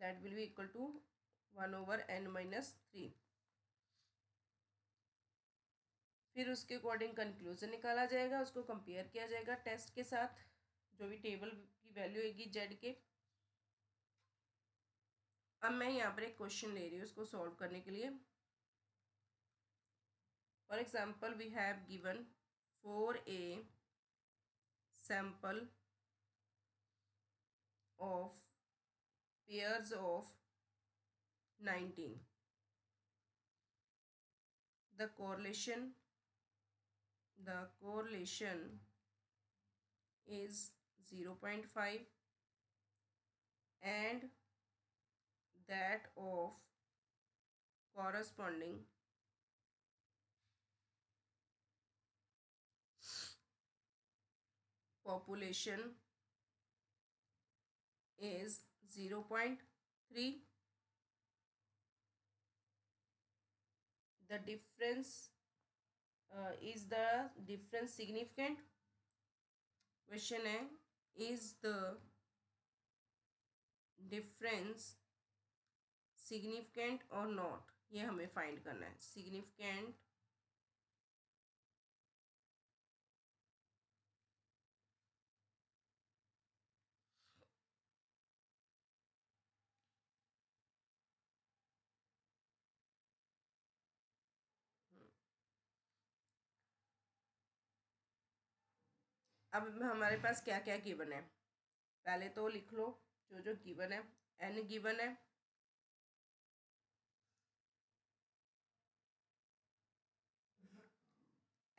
that will be equal to 1 over N minus 3। फिर उसके अकॉर्डिंग कंक्लूजन निकाला जाएगा, उसको कंपेयर किया जाएगा टेस्ट के साथ, जो भी टेबल की वैल्यू आएगी Z के। अब मैं यहाँ पर एक क्वेश्चन ले रही हूँ उसको सॉल्व करने के लिए। For example we have given 4A sample of pairs of 19. The correlation is 0.5 and that of corresponding population is 0.3. The difference is the difference significant? Question है is the difference significant or not, ये हमें find करना है। significant अब हमारे पास क्या क्या given है, पहले तो लिख लो जो जो गिवन है। N गिवन है,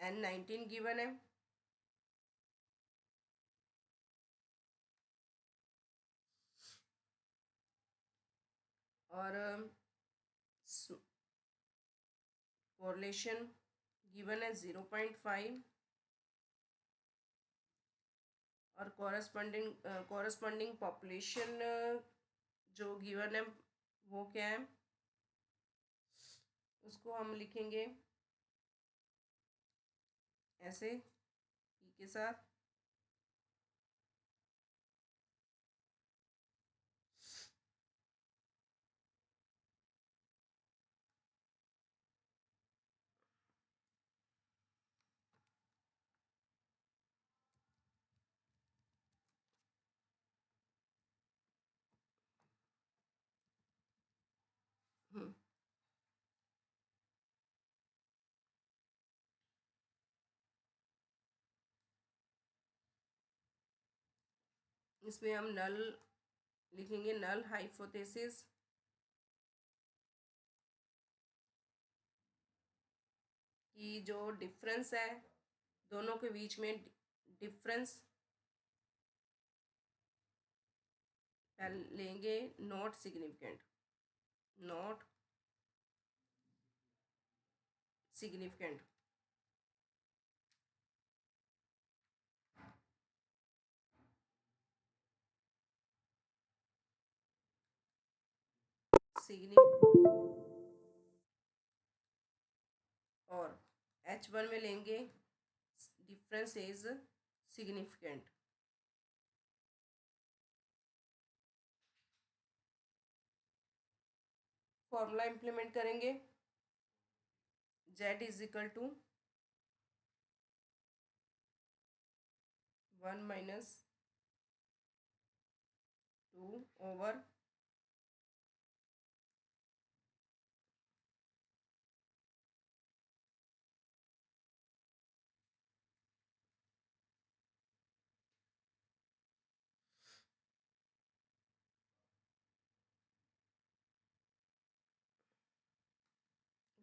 N19 गिवन है, और कोरिलेशन गिवन है 0.5 और कॉरस्पॉन्डिंग पॉपुलेशन जो गिवन है वो क्या है, उसको हम लिखेंगे ऐसे p के साथ। इसमें हम नल लिखेंगे, नल हाइपोथेसिस कि जो डिफरेंस है दोनों के बीच में, डिफरेंस लेंगे नॉट सिग्निफिकेंट, नॉट सिग्निफिकेंट। और H1 में लेंगे difference is significant. Formula implement करेंगे, Z is equal to 1 minus 2 over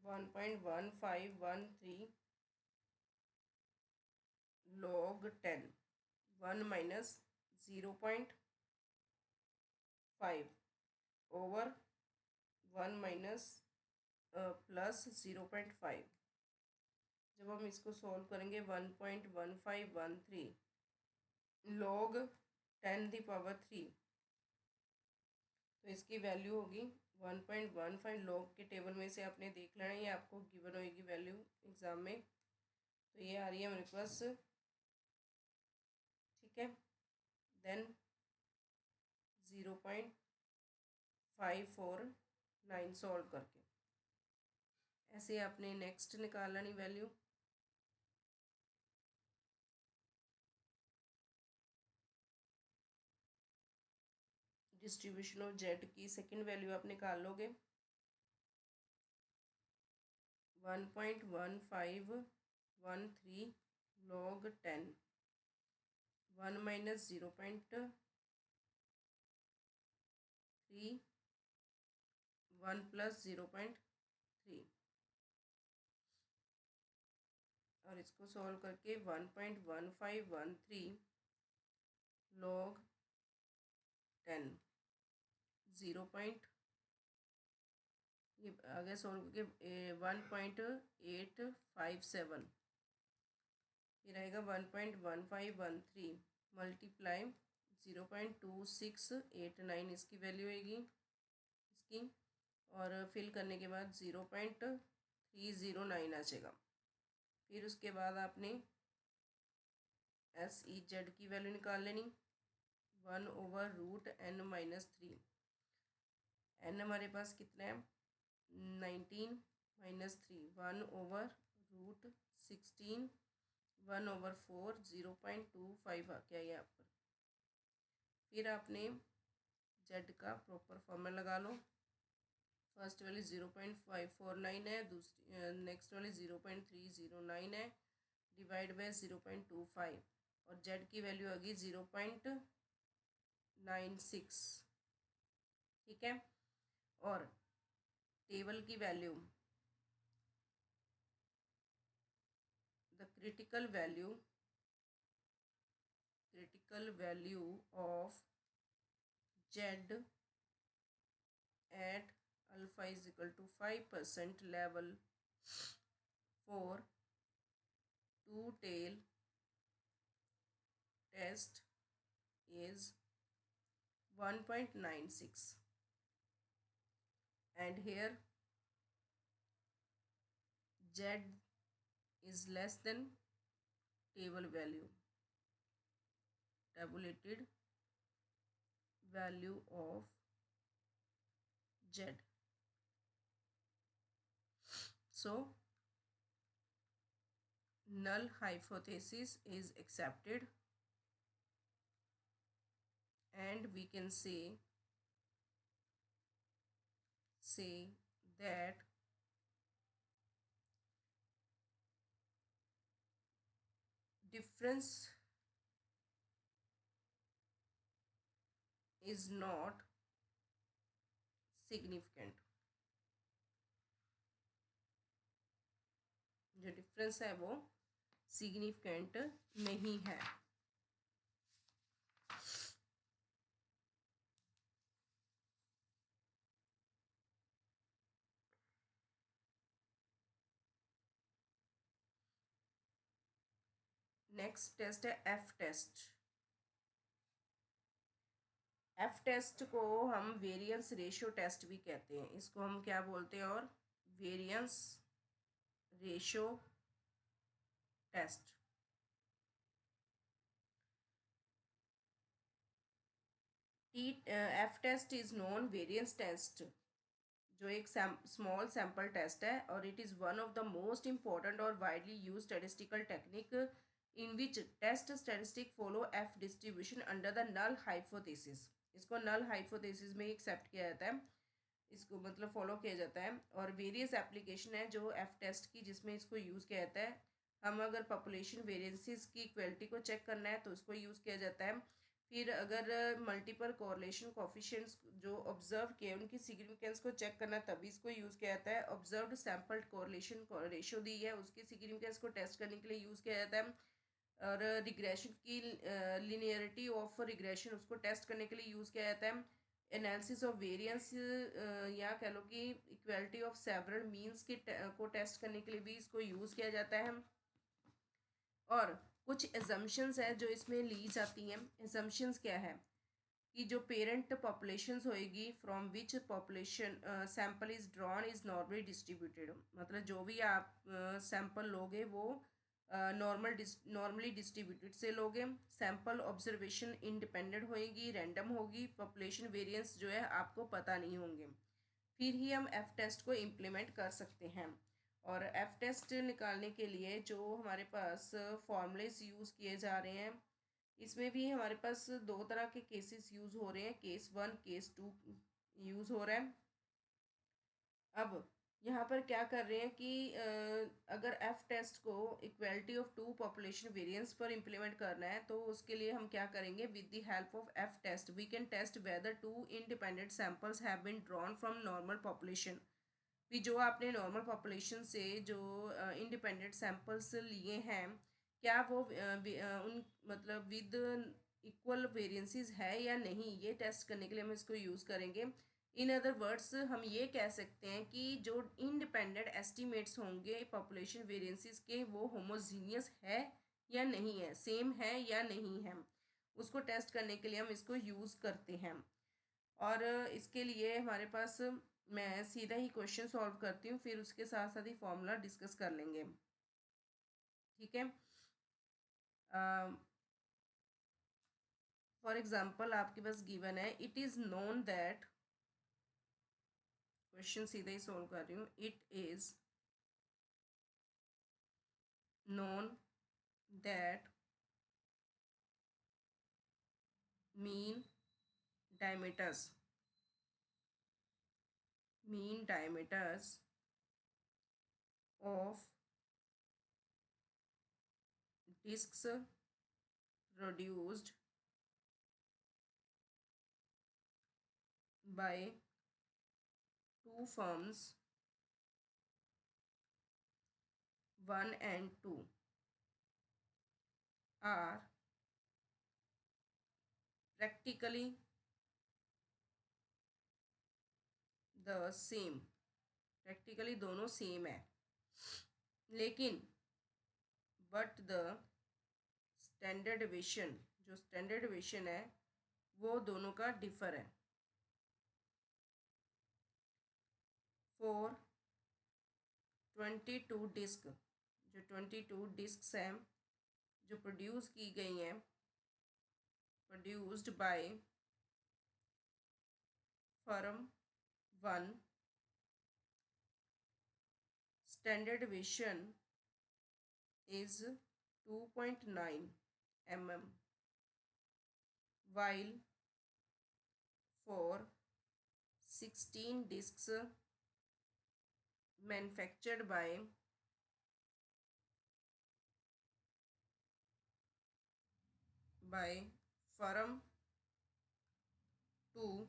1.1513 log 10, 1 minus 0.5 over 1 minus plus 0.5। जब हम इसको सॉल्व करेंगे 1.1513 log 10⁻³ तो इसकी वैल्यू होगी 1.15। log के टेबल में से आपने देख लेना, ये आपको गिवन होगी वैल्यू एग्जाम में। तो ये आ रही है मेरे पास, ठीक है। देन 0.549 सॉल्व करके ऐसे आपने नेक्स्ट निकालनी वैल्यू। डिस्ट्रीब्यूशन ऑफ जेड की सेकंड वैल्यू आप निकाल लोगे 1.1513 log 10, 1 माइनस 0.3, 1 प्लस 0.3 और इसको सॉल्व करके 1.1513 log 10, 0. ये आगे सॉल्व करके 1.857, ये रहेगा 1.1513 मल्टीप्लाई 0.2689 इसकी वैल्यू होगी इसकी, और फिल करने के बाद 0.309 आ जाएगा। फिर उसके बाद आपने SEZ की वैल्यू निकाल लेनी 1/√n-3। n हमारे पास कितना है 19 माइनस 3, 1/√16, 1/4, 0.25 आ गया यहाँ पर। फिर आपने Z का प्रॉपर फॉर्मूला लगा लो। फर्स्ट वाली 0.549 है, दूसरी नेक्स्ट वाली 0.309 है, डिवाइड बाय 0.25 और Z की वैल्यू होगी 0.96, ठीक है। और टेबल की value, the critical value of Z at alpha is equal to 5% level for two-tail test is 1.96, and here Z is less than tabulated value of Z. So null hypothesis is accepted, and we can say that difference is not significant. जो difference है वो significant नहीं है. Next test है F test. F test को हम variance ratio test भी कहते हैं. इसको हम क्या बोलते हैं? और variance ratio test. F test is non variance test, जो एक स्मॉल सैम्पल टेस्ट है, और it is one of the most important और widely use statistical technique in which test statistic follow F distribution under the null hypothesis. इसको null hypothesis में accept किया जाता है, इसको मतलब फॉलो किया जाता है. और वेरियस एप्लीकेशन है जो एफ टेस्ट की, जिसमें इसको यूज़ किया जाता है. हम अगर पॉपुलेशन वेरिएंसेस की इक्वलिटी को चेक करना है तो इसको यूज़ किया जाता है. फिर अगर मल्टीपल कोरिलेशन कोफिशिएंट्स जो ऑब्जर्व किए उनकी सिग्निफिकेंस को चेक करना तभी इसको यूज़ किया जाता है. ऑब्जर्व्ड सैम्पल कोरिलेशन रेशियो दी है, उसकी सिग्निफिकेंस को टेस्ट करने के लिए यूज़ किया जाता है. और रिग्रेशन की लिनियरिटी ऑफ रिग्रेशन, उसको टेस्ट करने के लिए यूज़ किया जाता है. एनालिसिस ऑफ वेरिएंस, या कह लो कि इक्वलिटी ऑफ सेवरल मीन्स को टेस्ट करने के लिए भी इसको यूज़ किया जाता है. और कुछ एजम्पशंस है जो इसमें ली जाती हैं. एजम्पशंस क्या है? कि जो पेरेंट पॉपुलेशंस होएगी from which population sample is drawn is normally distributed. मतलब जो भी आप सैम्पल लोगे वो नॉर्मली डिस्ट्रीब्यूटेड से लोगे. सैम्पल ऑब्जर्वेशन इंडिपेंडेंट होएगी, रैंडम होगी. पॉपुलेशन वेरिएंस जो है आपको पता नहीं होंगे. फिर ही हम एफ टेस्ट को इम्प्लीमेंट कर सकते हैं. और एफ टेस्ट निकालने के लिए जो हमारे पास फॉर्मूलेस यूज़ किए जा रहे हैं, इसमें भी हमारे पास दो तरह के केसेस यूज़ हो रहे हैं. केस 1, केस 2 यूज़ हो रहा है. अब यहाँ पर क्या कर रहे हैं कि अगर एफ टेस्ट को equality of two population variance पर इम्प्लीमेंट करना है तो उसके लिए हम क्या करेंगे? With the help of F test we can test whether two independent samples have been drawn from normal population. भी जो आपने नॉर्मल पॉपुलेशन से जो इंडिपेंडेंट सैम्पल्स लिए हैं, क्या वो उन मतलब विद इक्वल वेरिएंसेस है या नहीं, ये टेस्ट करने के लिए हम इसको यूज़ करेंगे. इन अदर वर्ड्स हम ये कह सकते हैं कि जो इंडिपेंडेंट एस्टिमेट्स होंगे पॉपुलेशन वेरिएंसेस के, वो होमोजीनियस है या नहीं है, सेम है या नहीं है, उसको टेस्ट करने के लिए हम इसको यूज़ करते हैं. और इसके लिए हमारे पास, मैं सीधा ही क्वेश्चन सॉल्व करती हूँ, फिर उसके साथ साथ ही फॉर्मूला डिस्कस कर लेंगे. ठीक है. फॉर एग्जांपल आपके पास गिवन है, it is known that, question सीधा ही सॉल्व कर रही हूँ. It is known that mean diameters of discs produced by two firms 1 and 2 are practically the same. Practically दोनों सेम है. लेकिन बट द स्टैंडर्ड डिवीजन, जो स्टैंडर्ड डिवीजन है वो दोनों का डिफर है। फॉर 22 डिस्क, जो 22 डिस्क हैं जो प्रोड्यूस की गई हैं, produced by firm 1, standard division is 2.9 mm, while for 16 discs manufactured by firm 2,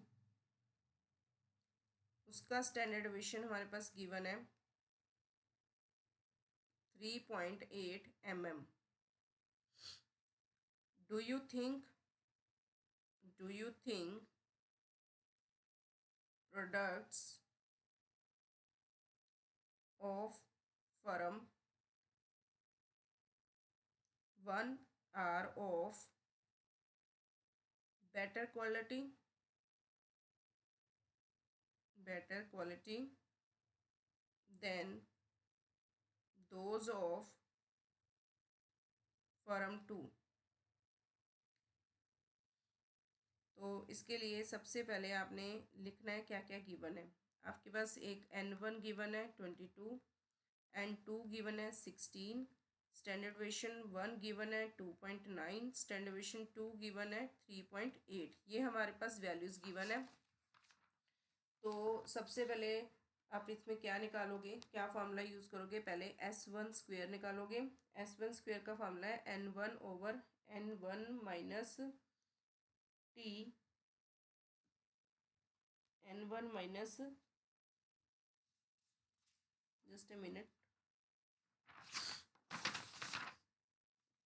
उसका स्टैंडर्ड डिवीजन हमारे पास गिवन है 3.8 mm। Do you think products of firm 1 are of better quality than those of firm 2? तो इसके लिए सबसे पहले आपने लिखना है क्या क्या गिवन है। आपके पास एक N1 गिवन है 22, N2 गिवन है 16, स्टैंडर्ड डिवीजन 1 गिवन है 2.9, स्टैंडर्ड डिवीजन 2 गिवन है 3.8। ये हमारे पास वैल्यूज़ गिवन है। तो सबसे पहले आप इसमें क्या निकालोगे, क्या फार्मूला यूज़ करोगे, पहले S1 स्क्वेयर निकालोगे। S1 स्क्वेयर का फार्मूला है N1 over N1 minus T, N1 minus, just a minute,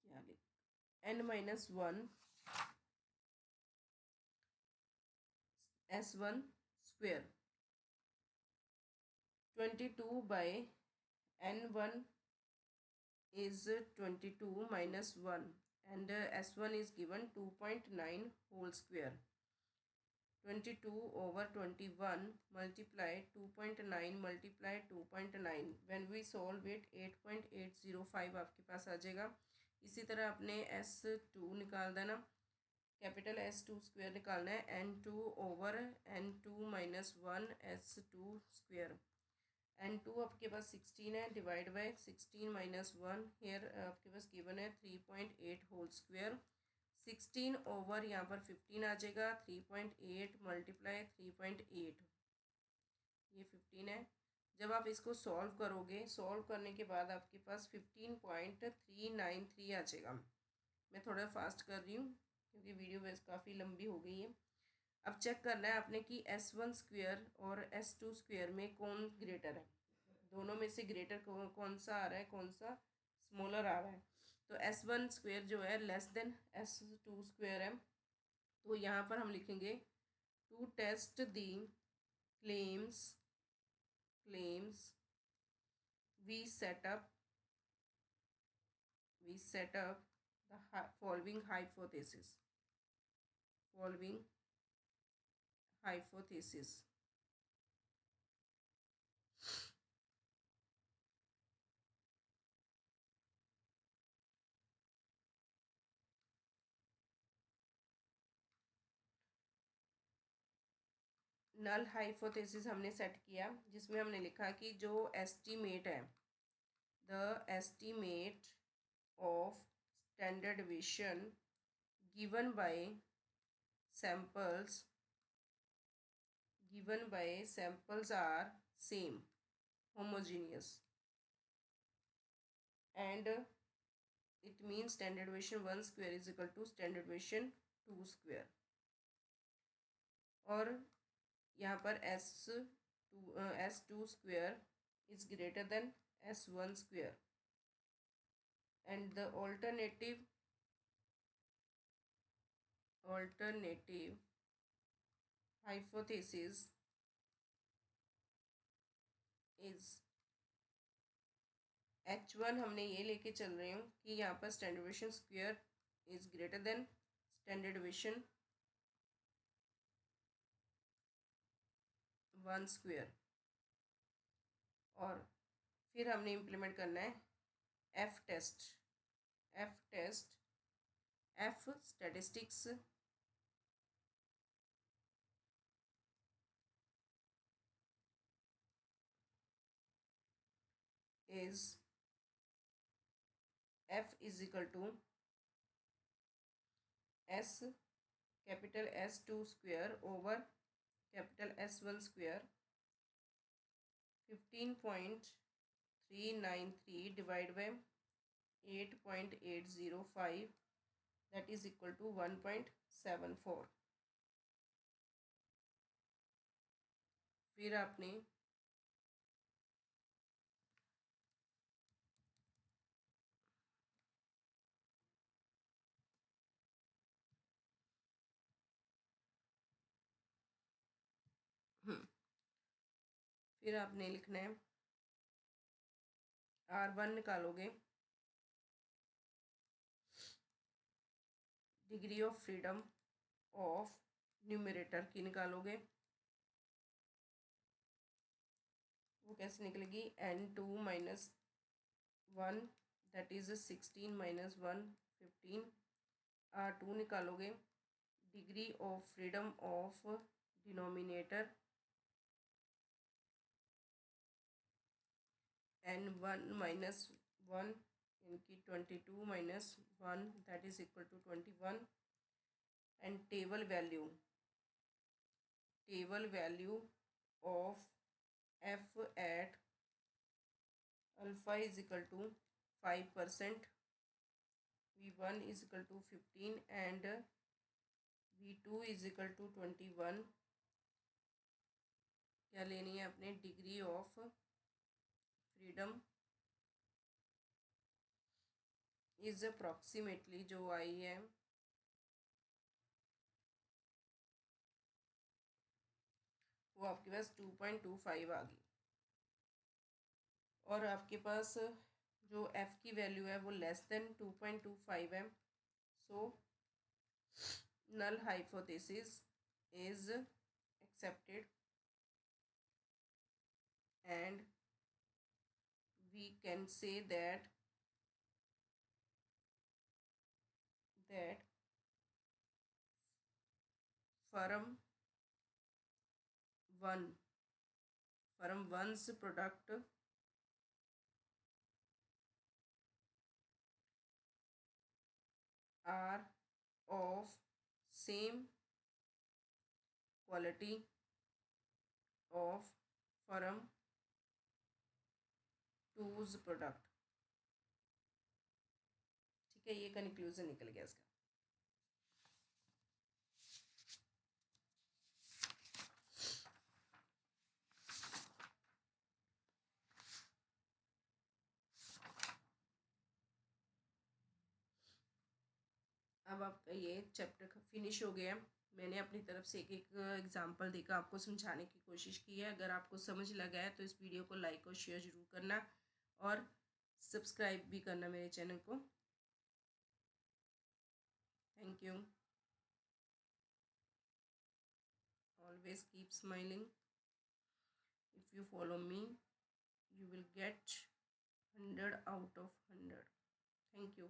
क्या लिख, N-1 S1 square 22 by N1 is 22 minus 1 and S1 is given 2.9 whole square। 22 over 21 multiply 2.9 multiply 2.9, when we solve it 8.805 आपके पास आ जाएगा। इसी तरह अपने S2 निकाल देना, capital S2 square निकालना है N2 over N2 minus 1 S2 square. N2 आपके पास 16 है, डिवाइड बाय 16 माइनस 1, हेयर आपके पास गिवन है 3.8 होल स्क्वेयर। 16 ओवर यहाँ पर 15 आ जाएगा, 3.8 मल्टीप्लाई 3.8, ये 15 है। जब आप इसको सॉल्व करोगे, सॉल्व करने के बाद आपके पास 15.393 आ जाएगा। मैं थोड़ा फास्ट कर रही हूँ क्योंकि वीडियो वैसे काफ़ी लंबी हो गई है। अब चेक करना है आपने कि S1 स्क्वेयर और S2 स्क्वेयर में कौन ग्रेटर है, दोनों में से ग्रेटर कौन सा आ रहा है, कौन सा स्मॉलर आ रहा है। तो S1 स्क्वेयर जो है लेस देन S2 स्क्वेयर है। तो यहाँ पर हम लिखेंगे to test the claims we set up the following hypothesis. Null hypothesis हमने सेट किया, जिसमें हमने लिखा कि जो एस्टीमेट है, the estimate of standard division given by samples are same, homogeneous, and it means standard deviation 1 square is equal to standard deviation 2 square। और यहाँ पर S2 square is greater than S1 square, and the alternative hypothesis is H1 हमने ये लेके चल रहे हूँ कि यहाँ पर standard deviation square is greater than standard deviation 1 square, और फिर हमने इम्प्लीमेंट करना है F test. F statistics is F is equal to S capital S2 square over capital S1 square 15.393 divide by 8.805 that is equal to 1.74। फिर आपने फिर आपने लिखना है R1 निकालोगे, degree of freedom of numerator की निकालोगे, वो कैसे निकलेगी N2 minus 1 that is 16 minus 1 15। R2 निकालोगे, degree of freedom of denominator N1 minus 1 इनकी 22 minus 1 that is equal to 21। And table value of F at alpha is equal to 5%, V1 is equal to 15 and V2 is equal to 21। क्या लेनी है अपने degree of freedom is approximately जो आई है वो आपके पास 2.25 आ गई, और आपके पास जो F की वैल्यू है वो लेस देन 2.25 है। सो null hypothesis is accepted and we can say that firm 1's product are of same quality of firm 2's product। ठीक है, ये कंक्लूजन निकल गया इसका। अब आपका ये चैप्टर फिनिश हो गया। मैंने अपनी तरफ से एक एक एग्जांपल देकर आपको समझाने की कोशिश की है। अगर आपको समझ लगा है तो इस वीडियो को लाइक और शेयर ज़रूर करना, और सब्सक्राइब भी करना मेरे चैनल को। Thank you. Always keep smiling. If you follow me you will get 100 out of 100। Thank you।